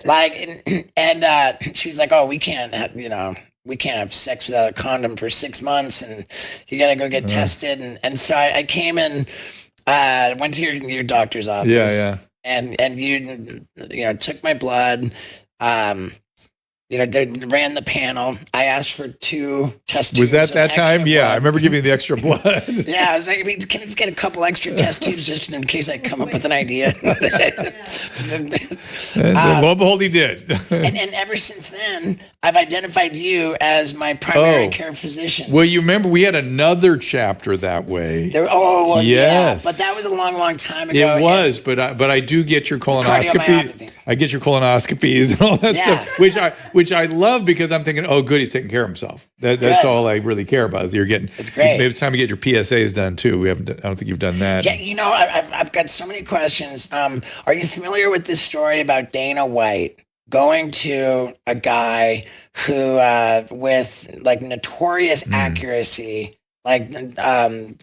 Like, and she's like, oh, we can't have sex without a condom for 6 months, and you got to go get tested. And so I came in, went to your doctor's office. Yeah. And you took my blood. They ran the panel. I asked for 2 test tubes. Was that time? Yeah, blood. I remember giving the extra blood. Yeah, I was like, can I just get a couple extra test tubes just in case I come up with an idea? And lo and behold, he did. and ever since then, I've identified you as my primary care physician. Well, you remember we had another chapter that way. Yes. Yeah, but that was a long, long time ago. It was, but I do get your colonoscopy. I get your colonoscopies and all that stuff, which I love because I'm thinking, oh, good, he's taking care of himself. That's all I really care about. Is you're getting. It's great. Maybe it's time to get your PSAs done too. I don't think you've done that. Yeah, I've got so many questions. Are you familiar with this story about Dana White going to a guy who, with like notorious accuracy, like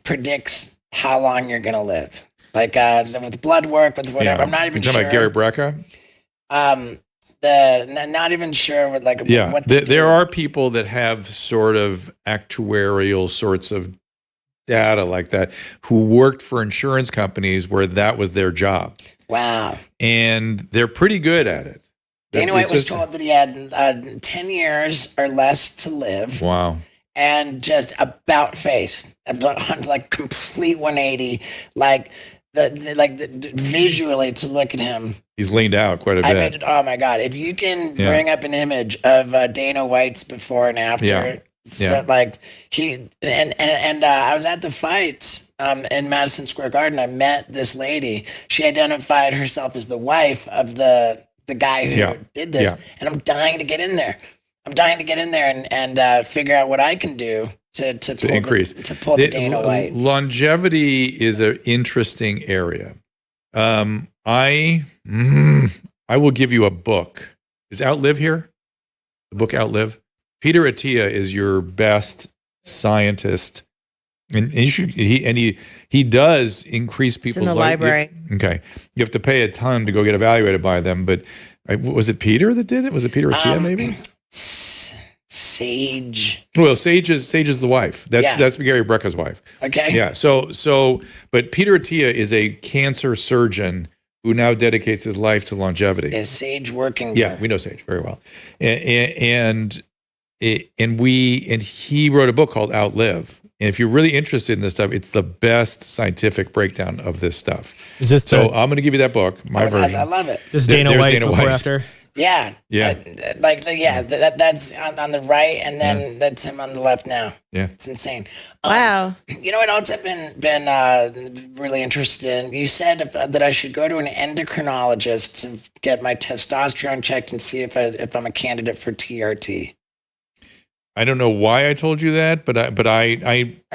predicts how long you're gonna live, like with blood work, with whatever. Yeah. I'm not even sure. You're talking about Gary Brecka? Not even sure what what there are people that have sort of actuarial sorts of data like that who worked for insurance companies where that was their job. Wow. And they're pretty good at it. Dana White was told that he had 10 years or less to live. Wow. And just about face, like complete 180, like visually to look at him. He's leaned out quite a bit. Oh my God! If you can bring up an image of Dana White's before and after, so like he and I was at the fights in Madison Square Garden. I met this lady. She identified herself as the wife of the guy who did this, and I'm dying to get in there. And figure out what I can do to increase to pull the Dana White. Longevity is an interesting area. I will give you a book. Is Outlive here? The book Outlive? Peter Attia is your best scientist, and he does increase people's It's in the library. Okay, you have to pay a ton to go get evaluated by them. But was it Peter that did it? Was it Peter Attia maybe? Sage. Well, Sage is the wife. That's Gary Brecka's wife. Okay. Yeah. So, but Peter Attia is a cancer surgeon who now dedicates his life to longevity. Is Sage working? Yeah, we know Sage very well, and he wrote a book called Outlive. And if you're really interested in this stuff, it's the best scientific breakdown of this stuff. Is this so? I'm going to give you that book, my version. I love it. This Dana White before after. Yeah. Yeah. That's on the right, and then that's him on the left now. Yeah. It's insane. Wow. You know what else I've been really interested in? You said that I should go to an endocrinologist to get my testosterone checked and see if I'm a candidate for TRT. I don't know why I told you that, but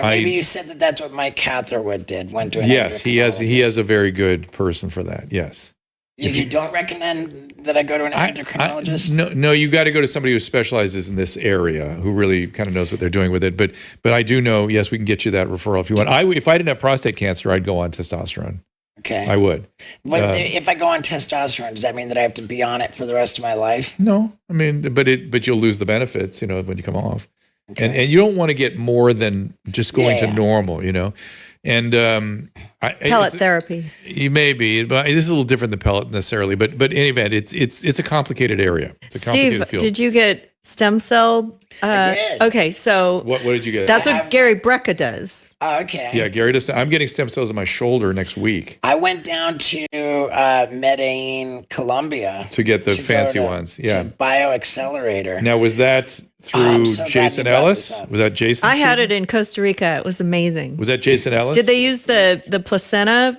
maybe you said that's what Mike Catherwood did. Went to an yes, he has a very good person for that. Yes. If you don't recommend that I go to an endocrinologist? No, you got to go to somebody who specializes in this area, who really kind of knows what they're doing with it. But I do know, yes, we can get you that referral if you want. If I didn't have prostate cancer, I'd go on testosterone. Okay. I would. If I go on testosterone, does that mean that I have to be on it for the rest of my life? No, I mean, but you'll lose the benefits, when you come off. Okay. And you don't want to get more than just going to normal, And pellet therapy. You may be, but this is a little different than pellet necessarily. But in any event, it's a complicated area. It's a complicated field. Did you get stem cell? I did. Okay, so what did you get? That's what Gary Brecka does. Oh, okay. Yeah, Gary does. I'm getting stem cells in my shoulder next week. I went down to Medellin, Colombia, to get the fancy ones. Yeah, to BioAccelerator. Now, was that through Jason Ellis? Was that Jason? I had it in Costa Rica. It was amazing. Was that Jason Ellis? Did they use the placenta?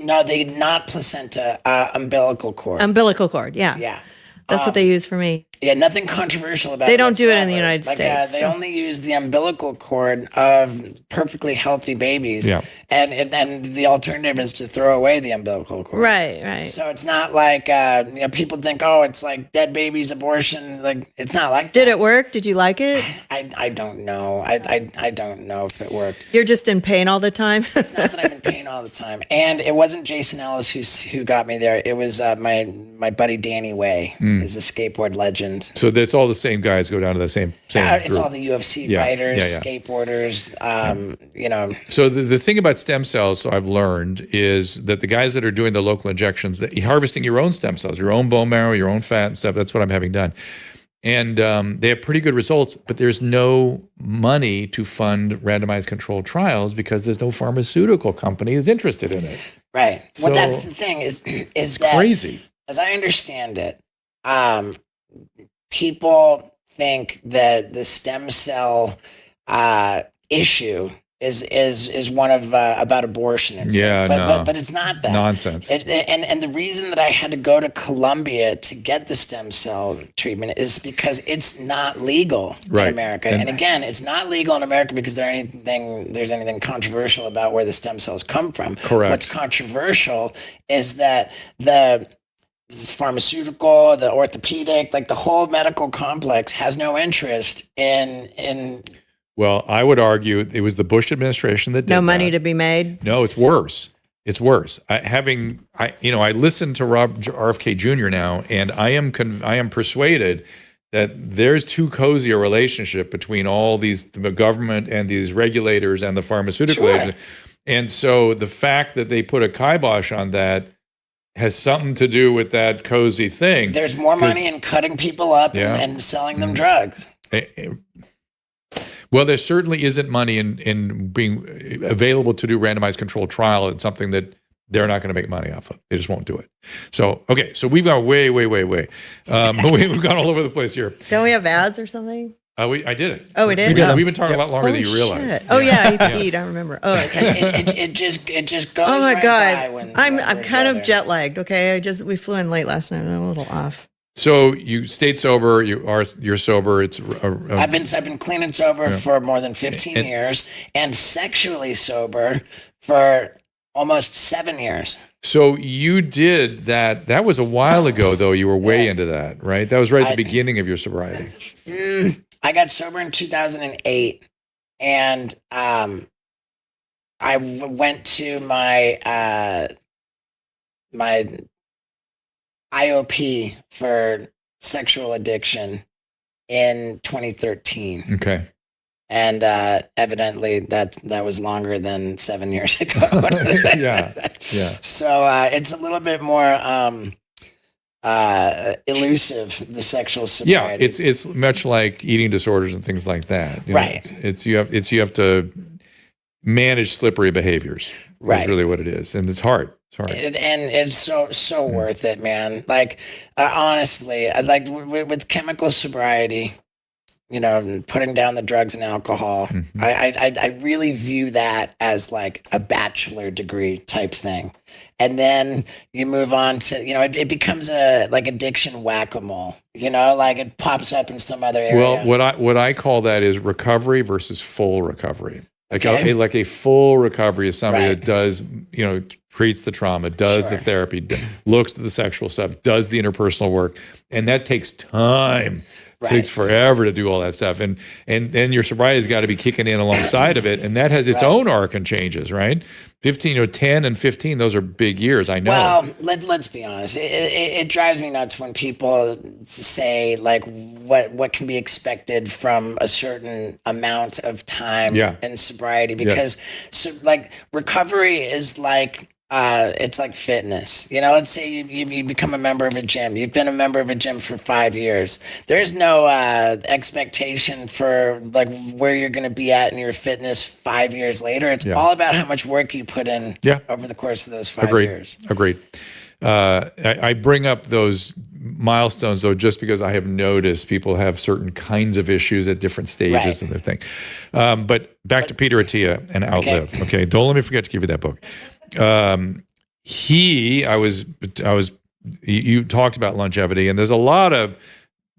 No, they not placenta. Umbilical cord. Umbilical cord. Yeah. Yeah. That's what they use for me. Yeah, nothing controversial about it. They don't do it in the United States. They only use the umbilical cord of perfectly healthy babies. Yeah. And the alternative is to throw away the umbilical cord. Right. So it's not like, people think, it's like dead babies, abortion. Like, it's not like that. Did it work? Did you like it? I don't know. I don't know if it worked. You're just in pain all the time? It's not that I'm in pain all the time. And it wasn't Jason Ellis who got me there. It was my buddy Danny Way. Is the skateboard legend. So that's all the same guys go down to the same it's group. all the UFC fighters, skateboarders, So the thing about stem cells I've learned is that the guys that are doing the local injections, that you're harvesting your own stem cells, your own bone marrow, your own fat and stuff, that's what I'm having done. And they have pretty good results, but there's no money to fund randomized controlled trials because there's no pharmaceutical company that's interested in it. Right. Well, that's the thing is that crazy. As I understand it, people think that the stem cell issue is one of about abortion and stuff. But it's not that nonsense. And the reason that I had to go to Colombia to get the stem cell treatment is because it's not legal in America. And again, it's not legal in America because there's anything controversial about where the stem cells come from. Correct. What's controversial is that the pharmaceutical, the orthopedic, like the whole medical complex has no interest in. Well, I would argue it was the Bush administration that did no money to be made. No, it's worse. It's worse. I listen to Rob RFK Jr. now, and I am persuaded that there's too cozy a relationship between all the government and these regulators and the pharmaceutical agents. And so the fact that they put a kibosh on that has something to do with that cozy thing. There's more money in cutting people up and selling them drugs. Well, there certainly isn't money in being available to do randomized controlled trial. It's something that they're not going to make money off of. They just won't do it. So, okay. So we've gone way. We've gone all over the place here. Don't we have ads or something? I did it. Oh, we did? We've been talking a lot longer than you realize. Shit. Oh, yeah, he peed. I remember. Oh, okay. It just goes oh, my right God. by when I'm kind of jet lagged, okay? We flew in late last night. I'm a little off. So you stayed sober. You're sober. It's I've been clean and sober for more than 15 years, and sexually sober for almost 7 years. So you did that. That was a while ago, though. You were way into that, right? That was right at the beginning of your sobriety. I got sober in 2008, and I went to my my IOP for sexual addiction in 2013. Okay. And evidently that was longer than 7 years ago. Yeah. So it's a little bit more elusive, the sexual sobriety. Yeah, it's much like eating disorders and things like that. Right. You have to manage slippery behaviors. Right. Is really what it is, and it's hard. It's hard. And it's so worth it, man. Like honestly, like with chemical sobriety, putting down the drugs and alcohol, I really view that as like a bachelor degree type thing. And then you move on to, it becomes a like addiction whack-a-mole, like it pops up in some other area. Well, what I call that is recovery versus full recovery. Like a full recovery is somebody that does, treats the trauma, does the therapy, looks at the sexual stuff, does the interpersonal work, and that takes time. It takes forever to do all that stuff, and then your sobriety's got to be kicking in alongside of it, and that has its own arc and changes, right? 10 and 15, those are big years. I know. Well, let's be honest. It drives me nuts when people say like what can be expected from a certain amount of time in sobriety, because like recovery is like. It's like fitness. Let's say you become a member of a gym. You've been a member of a gym for 5 years. There's no expectation for like where you're going to be at in your fitness 5 years later. It's all about how much work you put in over the course of those 5 years. Agreed. I bring up those milestones though, just because I have noticed people have certain kinds of issues at different stages in their thing. But back to Peter Attia and Outlive. Okay. Don't let me forget to give you that book. You talked about longevity, and there's a lot of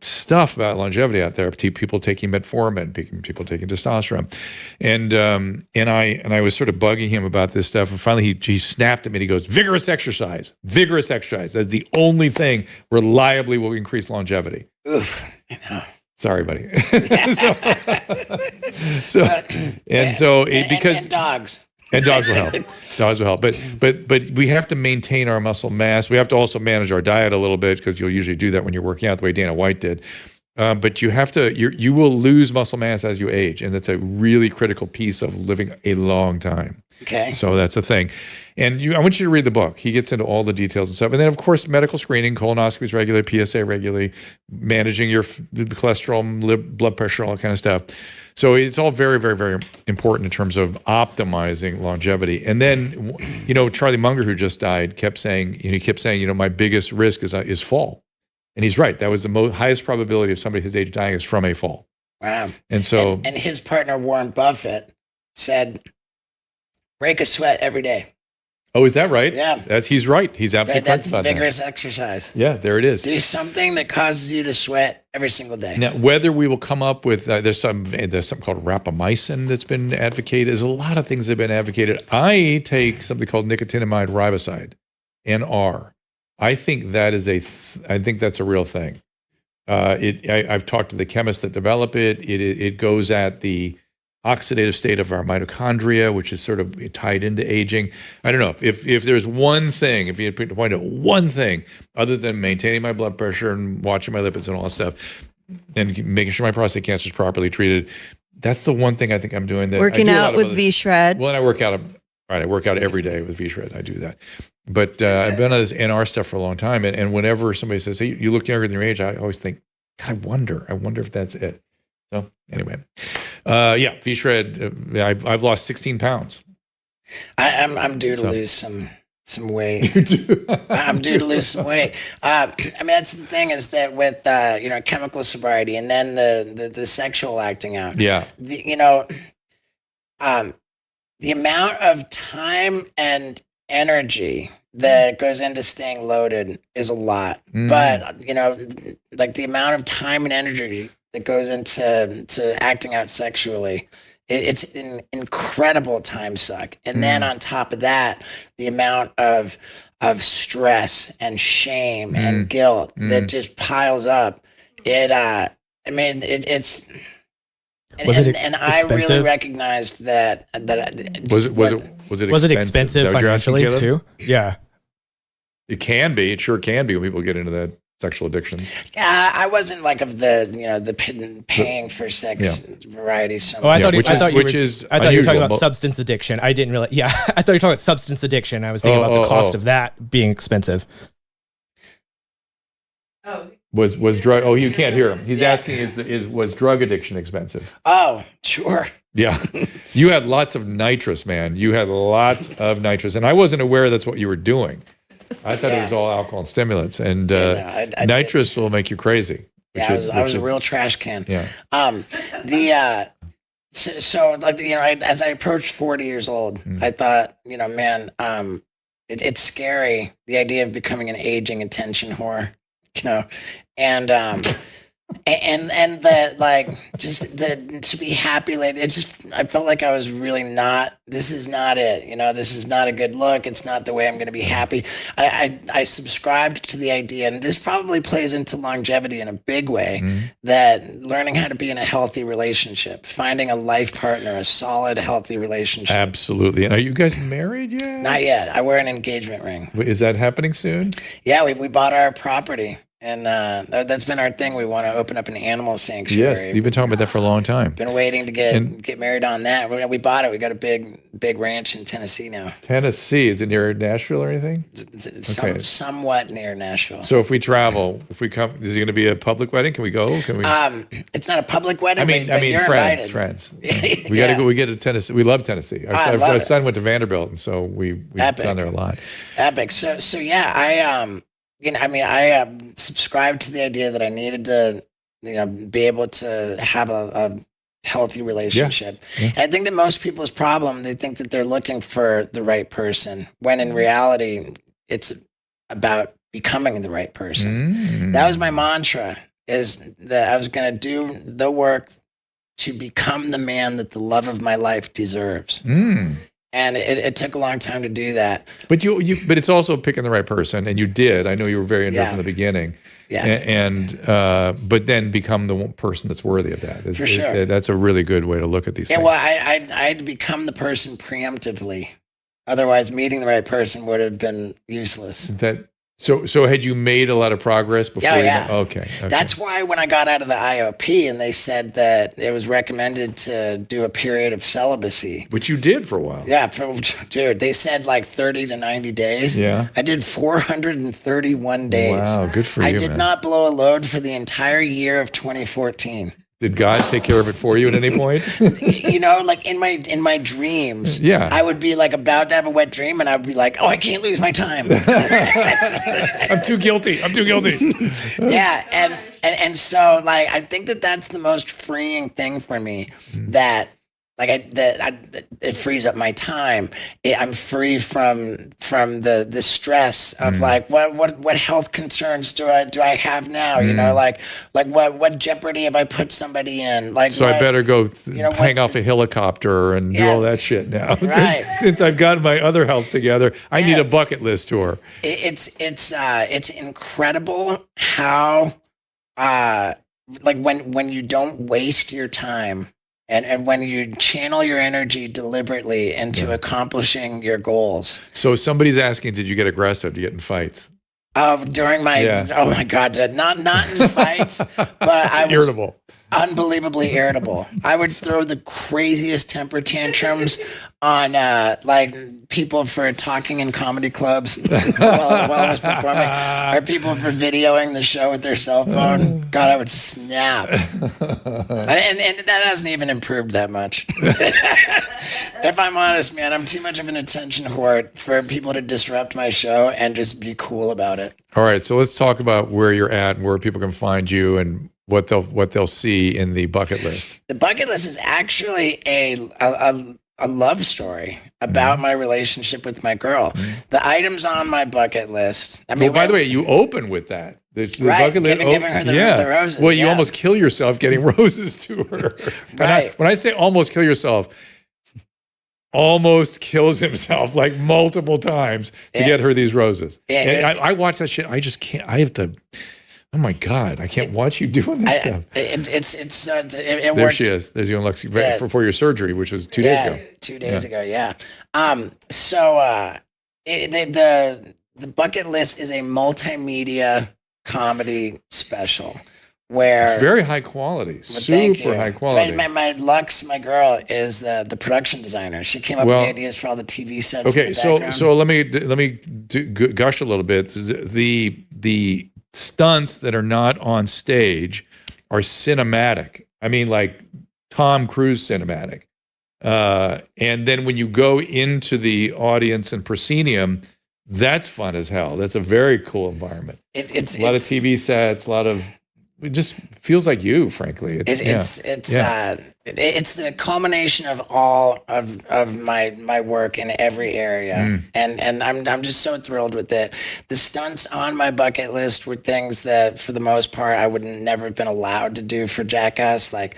stuff about longevity out there. People taking metformin, people taking testosterone, and I was sort of bugging him about this stuff, and finally he snapped at me and he goes, vigorous exercise. That's the only thing reliably will increase longevity. Oof, I know. Sorry, buddy. And dogs. And dogs will help. Dogs will help. But we have to maintain our muscle mass. We have to also manage our diet a little bit, because you'll usually do that when you're working out the way Dana White did. But you have to. You will lose muscle mass as you age, and that's a really critical piece of living a long time. Okay. So that's a thing. And I want you to read the book. He gets into all the details and stuff. And then, of course, medical screening, colonoscopies regularly, PSA regularly, managing your cholesterol, blood pressure, all that kind of stuff. So it's all very, very, very important in terms of optimizing longevity. And then, Charlie Munger, who just died, kept saying, my biggest risk is fall. And he's right. That was the highest probability of somebody his age dying is from a fall. Wow. And so, and his partner, Warren Buffett, said, break a sweat every day. Oh, is that right? Yeah. He's right. He's absolutely correct about that. That's vigorous exercise. Yeah, there it is. Do something that causes you to sweat every single day. Now, whether we will come up with, there's something called rapamycin that's been advocated. There's a lot of things that have been advocated. I take something called nicotinamide riboside, NR. I think that is I think that's a real thing. I've talked to the chemists that develop it. It goes at the oxidative state of our mitochondria, which is sort of tied into aging. I don't know if there's one thing, if you had to point out one thing other than maintaining my blood pressure and watching my lipids and all that stuff, and making sure my prostate cancer is properly treated, that's the one thing I think I'm doing. That working out with V-Shred. Well, and I work out every day with V-Shred. I do that. But I've been on this NR stuff for a long time, and whenever somebody says, "Hey, you look younger than your age," I always think, I wonder if that's it. So anyway. V-Shred. I've lost 16 pounds. I'm due to lose some weight. You do? I'm due to lose some weight. That's the thing, is that with chemical sobriety and then the sexual acting out. Yeah. The amount of time and energy that goes into staying loaded is a lot. But like the amount of time and energy that goes into acting out sexually, it's an incredible time suck. And then on top of that, the amount of stress and shame and guilt that just piles up. It's and I really recognized that was it expensive financially too? Yeah. It can be. It sure can be when people get into that sexual addictions. I wasn't like of the paying for sex variety. So I thought you were talking about unusual. substance addiction. I didn't really. Yeah, I thought you were talking about substance addiction. I was thinking about the cost of that being expensive. Oh. Was drug? Oh, you can't hear him. He's asking, was drug addiction expensive? Oh, sure. Yeah, you had lots of nitrous, man. You had lots of nitrous, and I wasn't aware that's what you were doing. I thought it was all alcohol and stimulants, and nitrous will make you crazy. Yeah, I was a real trash can. Yeah. So like as I approached 40 years old, I thought, man, it's scary, the idea of becoming an aging attention whore, and to be happy later. I felt like I was really not. This is not it. This is not a good look. It's not the way I'm going to be happy. I subscribed to the idea, and this probably plays into longevity in a big way. That learning how to be in a healthy relationship, finding a life partner, a solid, healthy relationship. Absolutely. And are you guys married yet? Not yet. I wear an engagement ring. Is that happening soon? Yeah, we bought our property. And that's been our thing. We want to open up an animal sanctuary. Yes, you've been talking about that for a long time. Been waiting to get married on that. We bought it. We got a big ranch in Tennessee now. Tennessee, is it near Nashville or anything? It's somewhat near Nashville. So if we travel, if we come, is it going to be a public wedding? Can we go? Can we? It's not a public wedding. I mean, you're friends. We got to go. We get to Tennessee. We love Tennessee. Our son went to Vanderbilt, and so we've gone there a lot. Epic. So yeah, I subscribed to the idea that I needed to, be able to have a healthy relationship. Yeah. And I think that most people's problem, they think that they're looking for the right person, when in reality, it's about becoming the right person. That was my mantra, is that I was going to do the work to become the man that the love of my life deserves. And it took a long time to do that. But but it's also picking the right person, and you did. I know you were very into it from the beginning. Yeah. But then become the person that's worthy of that. For sure. That's a really good way to look at these things. Well, I had to become the person preemptively. Otherwise, meeting the right person would have been useless. So had you made a lot of progress before? Okay. That's why when I got out of the IOP and they said that it was recommended to do a period of celibacy. Which you did for a while. Yeah, dude, they said like 30 to 90 days. Yeah. I did 431 days. Wow, good for you, I did not blow a load for the entire year of 2014. Did God take care of it for you at any point? Like in my dreams, I would be like about to have a wet dream, and I would be like, "Oh, I can't lose my time. I'm too guilty. Yeah, and so like I think that that's the most freeing thing for me. That it frees up my time. I'm free from the stress of like what health concerns do I have now? Like what jeopardy have I put somebody in? Like, so I better go hang off a helicopter and do all that shit now. Right. Since I've got my other health together, I need a bucket list tour. It's incredible how like when you don't waste your time. And when you channel your energy deliberately into accomplishing your goals. So somebody's asking, did you get aggressive? Did you get in fights? During my, oh my God, not in fights, but I was irritable. Unbelievably irritable. I would throw the craziest temper tantrums on like people for talking in comedy clubs while I was performing, or people for videoing the show with their cell phone. God, I would snap. And that hasn't even improved that much. If I'm honest, man, I'm too much of an attention whore for people to disrupt my show and just be cool about it. All right, so let's talk about where you're at and where people can find you and what they'll see in the bucket list. The bucket list is actually a love story about my relationship with my girl. The items on my bucket list. I mean, by the way, you open with that. The bucket list. Giving her the roses. Well, you almost kill yourself getting roses to her. Right. When I say almost kill yourself, almost kills himself like multiple times to get her these roses. And I watch that shit. I just can't. I have to. Oh my God! I can't watch you doing that stuff. It there works. she is. There's you, Lexi, for your surgery, which was 2 days ago. 2 days ago, yeah. So the bucket list is a multimedia comedy special where It's very high quality, thank super you. hhy quality. My Lux, my girl, is the production designer. She came up with the ideas for all the TV sets. Okay, in the background. so let me gush a little bit. The stunts that are not on stage are cinematic. I mean, like Tom Cruise cinematic. And then when you go into the audience and proscenium, that's fun as hell. That's a very cool environment. It's a lot of TV sets, a lot of. It just feels like you, frankly. It's the culmination of all of my work in every area, and I'm just so thrilled with it. The stunts on my bucket list were things that, for the most part, I would never have been allowed to do for Jackass, like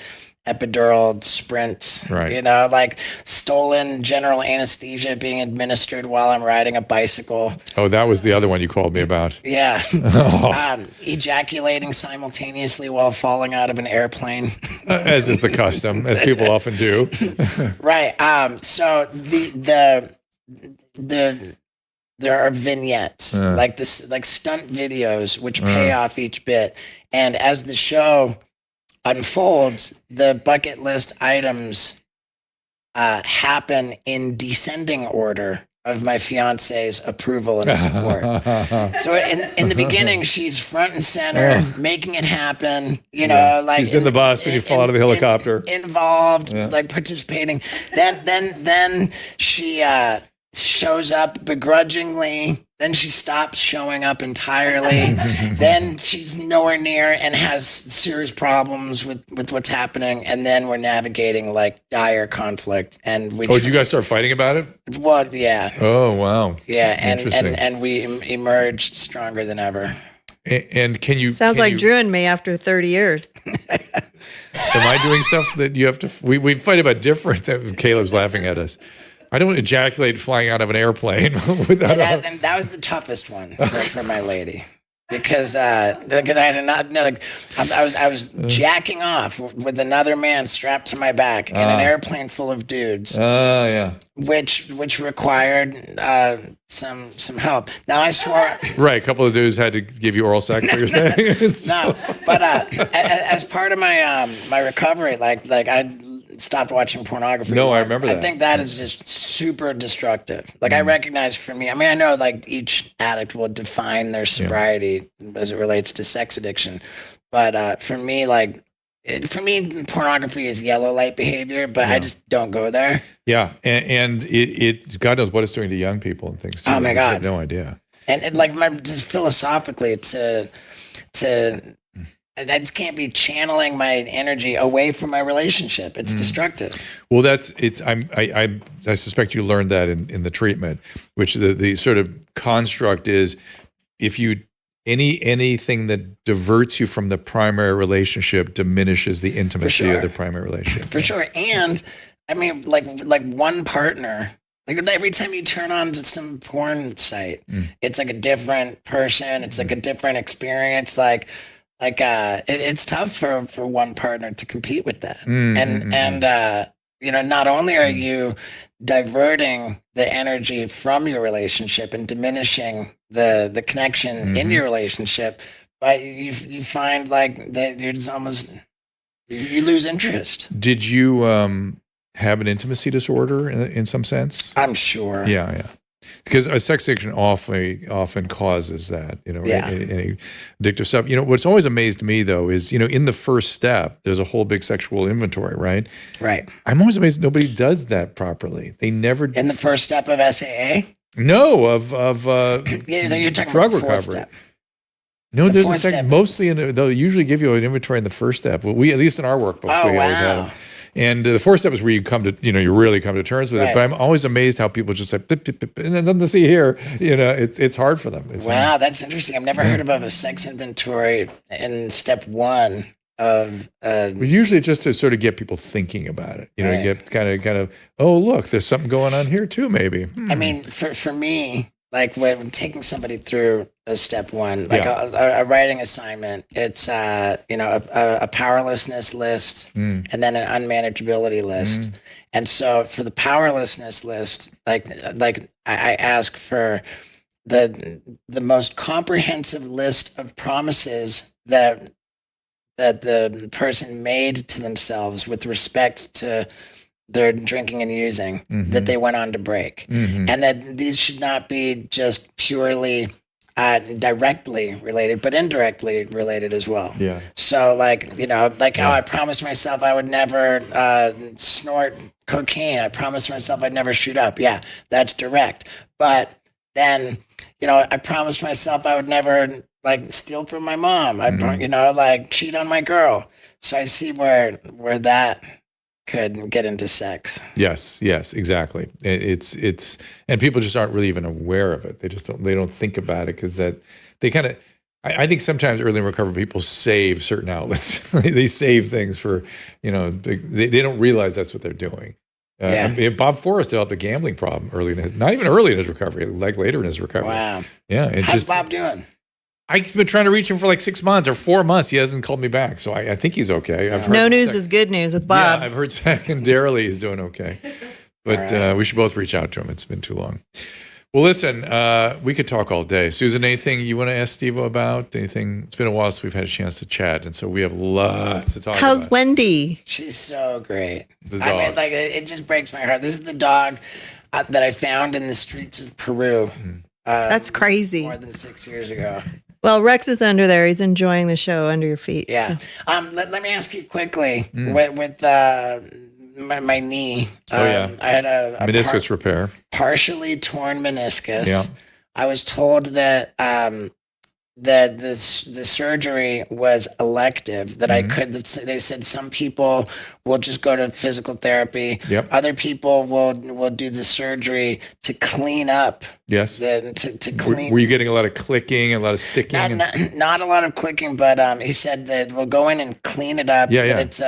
epidural sprints, right? Like stolen general anesthesia being administered while I'm riding a bicycle. Oh, that was the other one you called me about. Yeah. Ejaculating simultaneously while falling out of an airplane. As is the custom, as people often do. Right. So there are vignettes like this, like stunt videos, which pay off each bit. And as the show unfolds, the bucket list items happen in descending order of my fiance's approval and support. So in the beginning, she's front and center, making it happen. Like she's in the bus when you fall out of the helicopter. Involved, like participating. Then she shows up begrudgingly. Then she stops showing up entirely. Then she's nowhere near and has serious problems with what's happening. And then we're navigating like dire conflict. And did you guys start fighting about it? Well, yeah. Oh, wow. Yeah, and we emerged stronger than ever. And can you? Sounds like Drew and me after 30 years. Am I doing stuff that you have to? We fight about different. Caleb's laughing at us. I don't ejaculate flying out of an airplane without. That was the toughest one for my lady, because I did not know. Like, I was jacking off with another man strapped to my back in an airplane full of dudes. Yeah. Which required some help. Now I swore. Right, a couple of dudes had to give you oral sex. What you're saying? No, but as part of my recovery, like I stopped watching pornography. No, I remember that. I think that is just super destructive. Like I recognize for me, I mean, I know like each addict will define their sobriety as it relates to sex addiction. But for me, pornography is yellow light behavior, but I just don't go there. Yeah. And it God knows what it's doing to young people and things too. Oh my God. I have no idea. And like just philosophically I just can't be channeling my energy away from my relationship. It's destructive. Well, I suspect you learned that in the treatment, which the sort of construct is, if you anything that diverts you from the primary relationship diminishes the intimacy of the primary relationship. For sure. And I mean, like one partner. Like every time you turn on to some porn site, it's like a different person. It's like a different experience. It's tough for one partner to compete with that. Not only are you diverting the energy from your relationship and diminishing the connection in your relationship, but you find like that you're just almost, you lose interest. Did you have an intimacy disorder in some sense? I'm sure. Yeah. Because a sex addiction often causes that, any addictive stuff. What's always amazed me though is, in the first step, there's a whole big sexual inventory, right? Right. I'm always amazed nobody does that properly. They never. In the first step of SAA? No, of you're talking drug about the recovery. step. No, there's a second. Mostly, they'll usually give you an inventory in the first step. We, at least in our workbooks, we always have them. And the fourth step is where you come to, you really come to terms with it. But I'm always amazed how people just say, pip, pip, pip, and then nothing to see here. It's hard for them. Wow, that's interesting. I've never heard of a sex inventory in step one of. Usually just to sort of get people thinking about it. Get kind of, oh, look, there's something going on here too, maybe. I mean, for me, like when taking somebody through a step one, like a writing assignment, it's a powerlessness list and then an unmanageability list. And so for the powerlessness list, like I ask for the most comprehensive list of promises that the person made to themselves with respect to their drinking and using that they went on to break, and that these should not be just purely directly related, but indirectly related as well. Yeah. So like, how I promised myself I would never snort cocaine. I promised myself I'd never shoot up. Yeah, that's direct. But then, I promised myself I would never like steal from my mom. I, like cheat on my girl. So I see where that could get into sex. Yes, exactly. It's and people just aren't really even aware of it. They don't think about it because they kind of. I think sometimes early in recovery people save certain outlets. They save things for they don't realize that's what they're doing. I mean, Bob Forrest developed a gambling problem not even early in his recovery, like later in his recovery. Wow. Yeah. How's Bob doing? I've been trying to reach him for like 6 months or 4 months. He hasn't called me back. So I think he's okay. I've heard no news is good news with Bob. Yeah, I've heard secondarily he's doing okay. But we should both reach out to him. It's been too long. Well, listen, we could talk all day. Susan, anything you want to ask Steve about? Anything? It's been a while since we've had a chance to chat. And so we have lots to talk about. How's Wendy? She's so great. The dog. I mean, like, it just breaks my heart. This is the dog that I found in the streets of Peru. That's crazy. More than 6 years ago. Well, Rex is under there. He's enjoying the show under your feet. Yeah. So. Let me ask you quickly with my knee. I had a meniscus repair. Partially torn meniscus. Yeah. I was told that the surgery was elective. That I could. They said some people will just go to physical therapy. Yep. Other people will do the surgery to clean up. Yes. To clean. Were you getting a lot of clicking, a lot of sticking? Not a lot of clicking, but he said that we'll go in and clean it up. Yeah. It's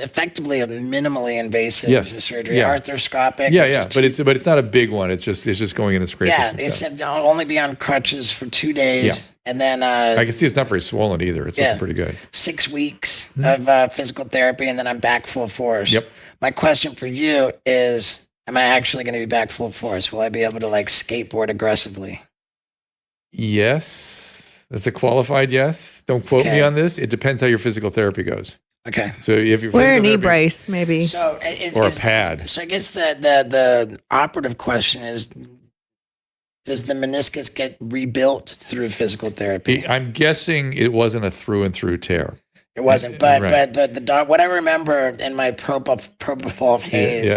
effectively a minimally invasive surgery, Yeah. arthroscopic. Yeah. But it's not a big one. It's just going in and scraping. Yeah, they said I'll only be on crutches for 2 days. Yeah. And then I can see it's not very swollen either. It's looking pretty good. 6 weeks of physical therapy, and then I'm back full force. Yep. My question for you is, am I actually going to be back full force? Will I be able to like skateboard aggressively? Yes. That's a qualified yes. Don't quote me on this. It depends how your physical therapy goes. Okay. So if you're wear a knee brace, maybe. So or a pad. So I guess the operative question is, does the meniscus get rebuilt through physical therapy? I'm guessing it wasn't a through and through tear. It wasn't, but the dog. What I remember in my propofol haze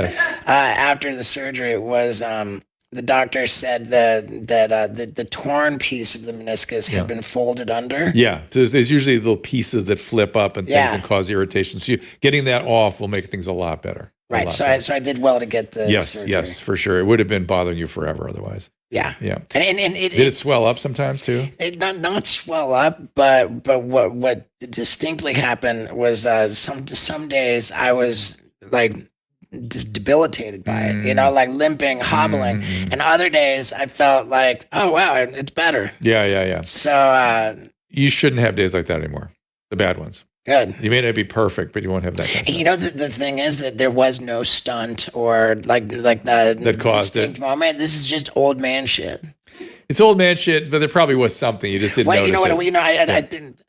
after the surgery was the doctor said that the torn piece of the meniscus had been folded under. Yeah, there's usually little pieces that flip up and things and cause irritation. So getting that off will make things a lot better. Right. So I did well to get the surgery. Yes, for sure. It would have been bothering you forever otherwise. Yeah. And did it swell up sometimes too? It not swell up, but what distinctly happened was some days I was like just debilitated by it, like limping, hobbling, and other days I felt like, oh wow, it's better. Yeah. So you shouldn't have days like that anymore. The bad ones. Good. You may not be perfect, but you won't have that kind of stuff. The thing is that there was no stunt or that caused it. Moment. This is just old man shit. It's old man shit, but there probably was something you just didn't notice. I didn't.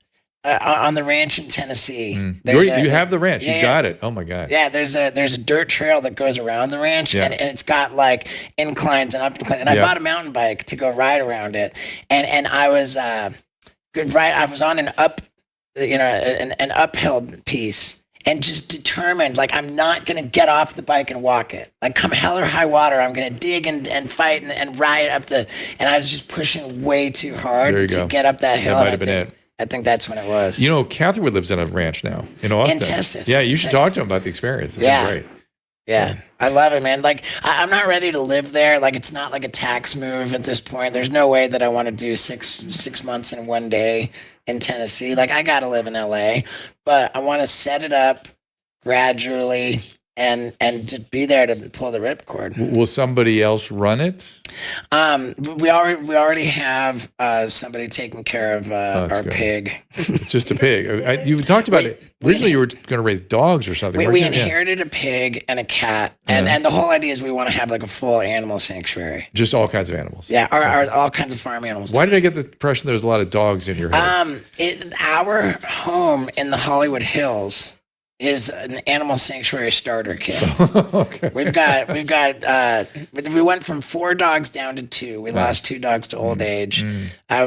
On the ranch in Tennessee, you have the ranch. You got it. Oh my god. Yeah, there's a dirt trail that goes around the ranch, and it's got like inclines and up. And I bought a mountain bike to go ride around it, and I was I was on an uphill piece, and just determined, like, I'm not going to get off the bike and walk it. Like, come hell or high water, I'm going to dig and fight and ride up and I was just pushing way too hard to get up that hill. That might have been it. I think that's when it was. Catherwood lives on a ranch now in Austin. In Texas. Yeah, you should talk to him about the experience. It's great. Yeah, so. I love it, man. Like, I'm not ready to live there. Like, it's not like a tax move at this point. There's no way that I want to do six months in one day in Tennessee. Like, I got to live in LA, but I want to set it up gradually and just be there to pull the ripcord. Will somebody else run it? We already have somebody taking care of our good. pig. It's just a pig. You talked about it. Originally, you were going to raise dogs or something. We inherited a pig and a cat, and the whole idea is we want to have like a full animal sanctuary. Just all kinds of animals. Yeah, our all kinds of farm animals. Why did I get the impression there's a lot of dogs in your head? Our home in the Hollywood Hills is an animal sanctuary starter kit. Okay. We went from 4 dogs down to 2. We lost 2 dogs to old age.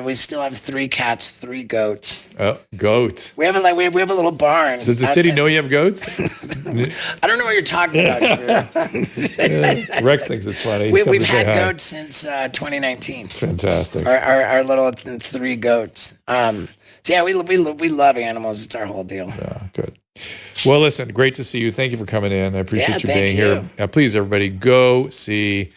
We still have 3 cats, 3 goats. Goat. We have a little barn. Does the city know you have goats? I don't know what you're talking about, Drew. Rex thinks it's funny. We've had goats since 2019. Fantastic. Our little 3 goats. So yeah, we love animals. It's our whole deal. Yeah, good. Well, listen, great to see you. Thank you for coming in. I appreciate you being here. Please, everybody, go see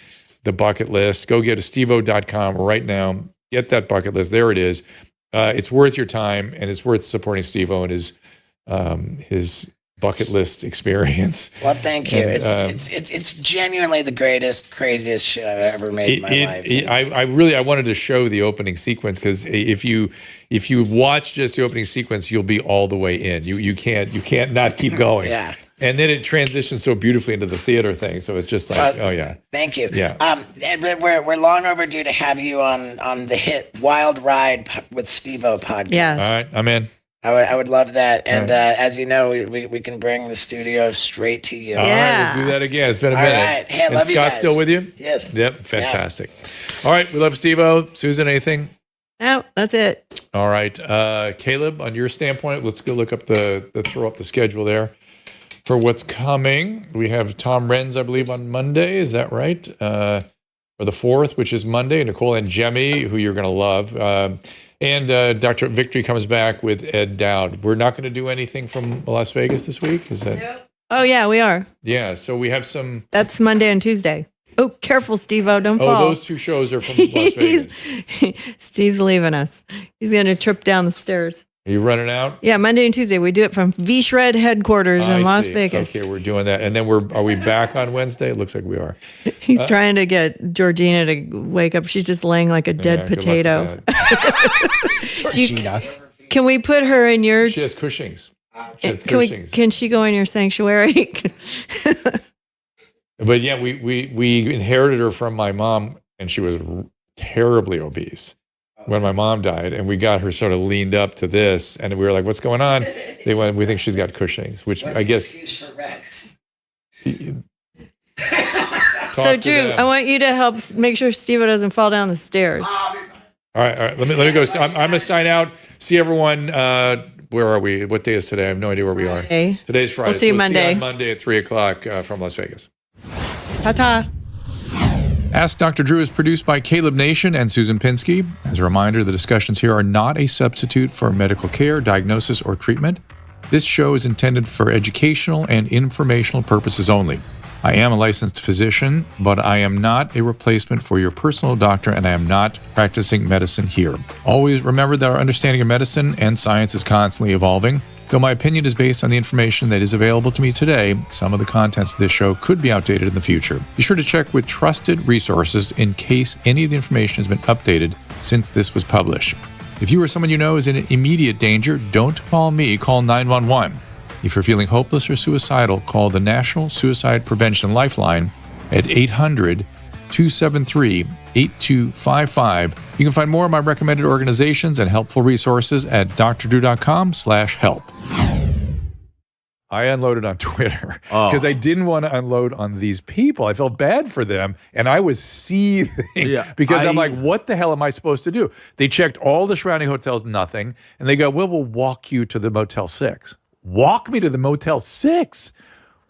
the bucket list. Go get to stevo.com right now. Get that bucket list. There it is. It's worth your time, and it's worth supporting Steve-O and his bucket list experience. Well, thank you. And, it's genuinely the greatest, craziest shit I've ever made in my life. I wanted to show the opening sequence because if you watch just the opening sequence, you'll be all the way in. You can't not keep going. Yeah. And then it transitions so beautifully into the theater thing. So it's just like, oh yeah. Thank you. Yeah. We're long overdue to have you on the hit Wild Ride with Steve-O podcast. Yes. All right, I'm in. I would love that. And as you know, we can bring the studio straight to you. All right, we'll do that again. It's been a minute. All right. Hey, I and love you Scott's guys. still with you? Yes. Yep, fantastic. Yeah. All right, we love Steve-O. Susan, anything? No, that's it. All right. Caleb, on your standpoint, let's go look up throw up the schedule there for what's coming. We have Tom Renz, I believe, on Monday. Is that right? Or the 4th, which is Monday. Nicole and Jemmy, who you're going to love. And Dr. Victory comes back with Ed Dowd. We're not going to do anything from Las Vegas this week? Is that? Oh, yeah, we are. Yeah, so we have some. That's Monday and Tuesday. Oh, careful, Steve-O, don't fall. Oh, those 2 shows are from Las Vegas. Steve's leaving us. He's going to trip down the stairs. Are you running out? Yeah, Monday and Tuesday. We do it from V-Shred headquarters in Las Vegas. Okay, we're doing that. And then are we back on Wednesday? It looks like we are. He's trying to get Georgina to wake up. She's just laying like a dead potato. Georgina. Can we put her in yours? She has Cushing's. Can she go in your sanctuary? But yeah, we inherited her from my mom, and she was terribly obese when my mom died, and we got her sort of leaned up to this, and we were like, "What's going on?" They went, "We think she's got Cushing's," which I guess. Excuse for Rex. So Drew, I want you to help make sure Steve-O doesn't fall down the stairs. All right. Let me go. I'm gonna sign out. See everyone. Where are we? What day is today? I have no idea where we are. Today's Friday. We'll see you Monday. See you on Monday at 3:00 from Las Vegas. Ta-ta. Ask Dr. Drew is produced by Caleb Nation and Susan Pinsky. As a reminder, the discussions here are not a substitute for medical care, diagnosis, or treatment. This show is intended for educational and informational purposes only. I am a licensed physician, but I am not a replacement for your personal doctor, and I am not practicing medicine here. Always remember that our understanding of medicine and science is constantly evolving. Though my opinion is based on the information that is available to me today, some of the contents of this show could be outdated in the future. Be sure to check with trusted resources in case any of the information has been updated since this was published. If you or someone you know is in immediate danger, don't call me, call 911. If you're feeling hopeless or suicidal, call the National Suicide Prevention Lifeline at 800-273-8255. You can find more of my recommended organizations and helpful resources at drdrew.com/help. I unloaded on Twitter because I didn't want to unload on these people. I felt bad for them, and I was seething because I'm like, what the hell am I supposed to do? They checked all the surrounding hotels, nothing, and they go, well, we'll walk you to the Motel 6. Walk me to the Motel 6?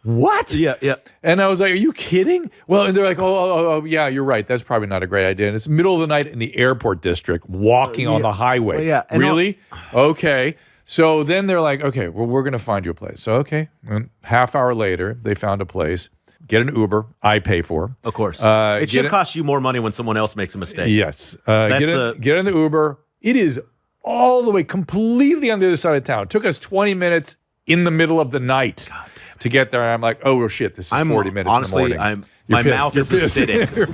What? Yeah. And I was like, are you kidding? Well, and they're like, oh, yeah, you're right. That's probably not a great idea. And it's middle of the night in the airport district, walking on the highway. Well, yeah. Really? Okay. So then they're like, okay, well, we're going to find you a place. So, okay. And half hour later, they found a place. Get an Uber. I pay for. Of course. It should cost you more money when someone else makes a mistake. Yes. Get in the Uber. It is all the way completely on the other side of town. It took us 20 minutes in the middle of the night. to get there. I'm like, oh shit, this is 40 minutes honestly, in the morning. My mouth is acidic.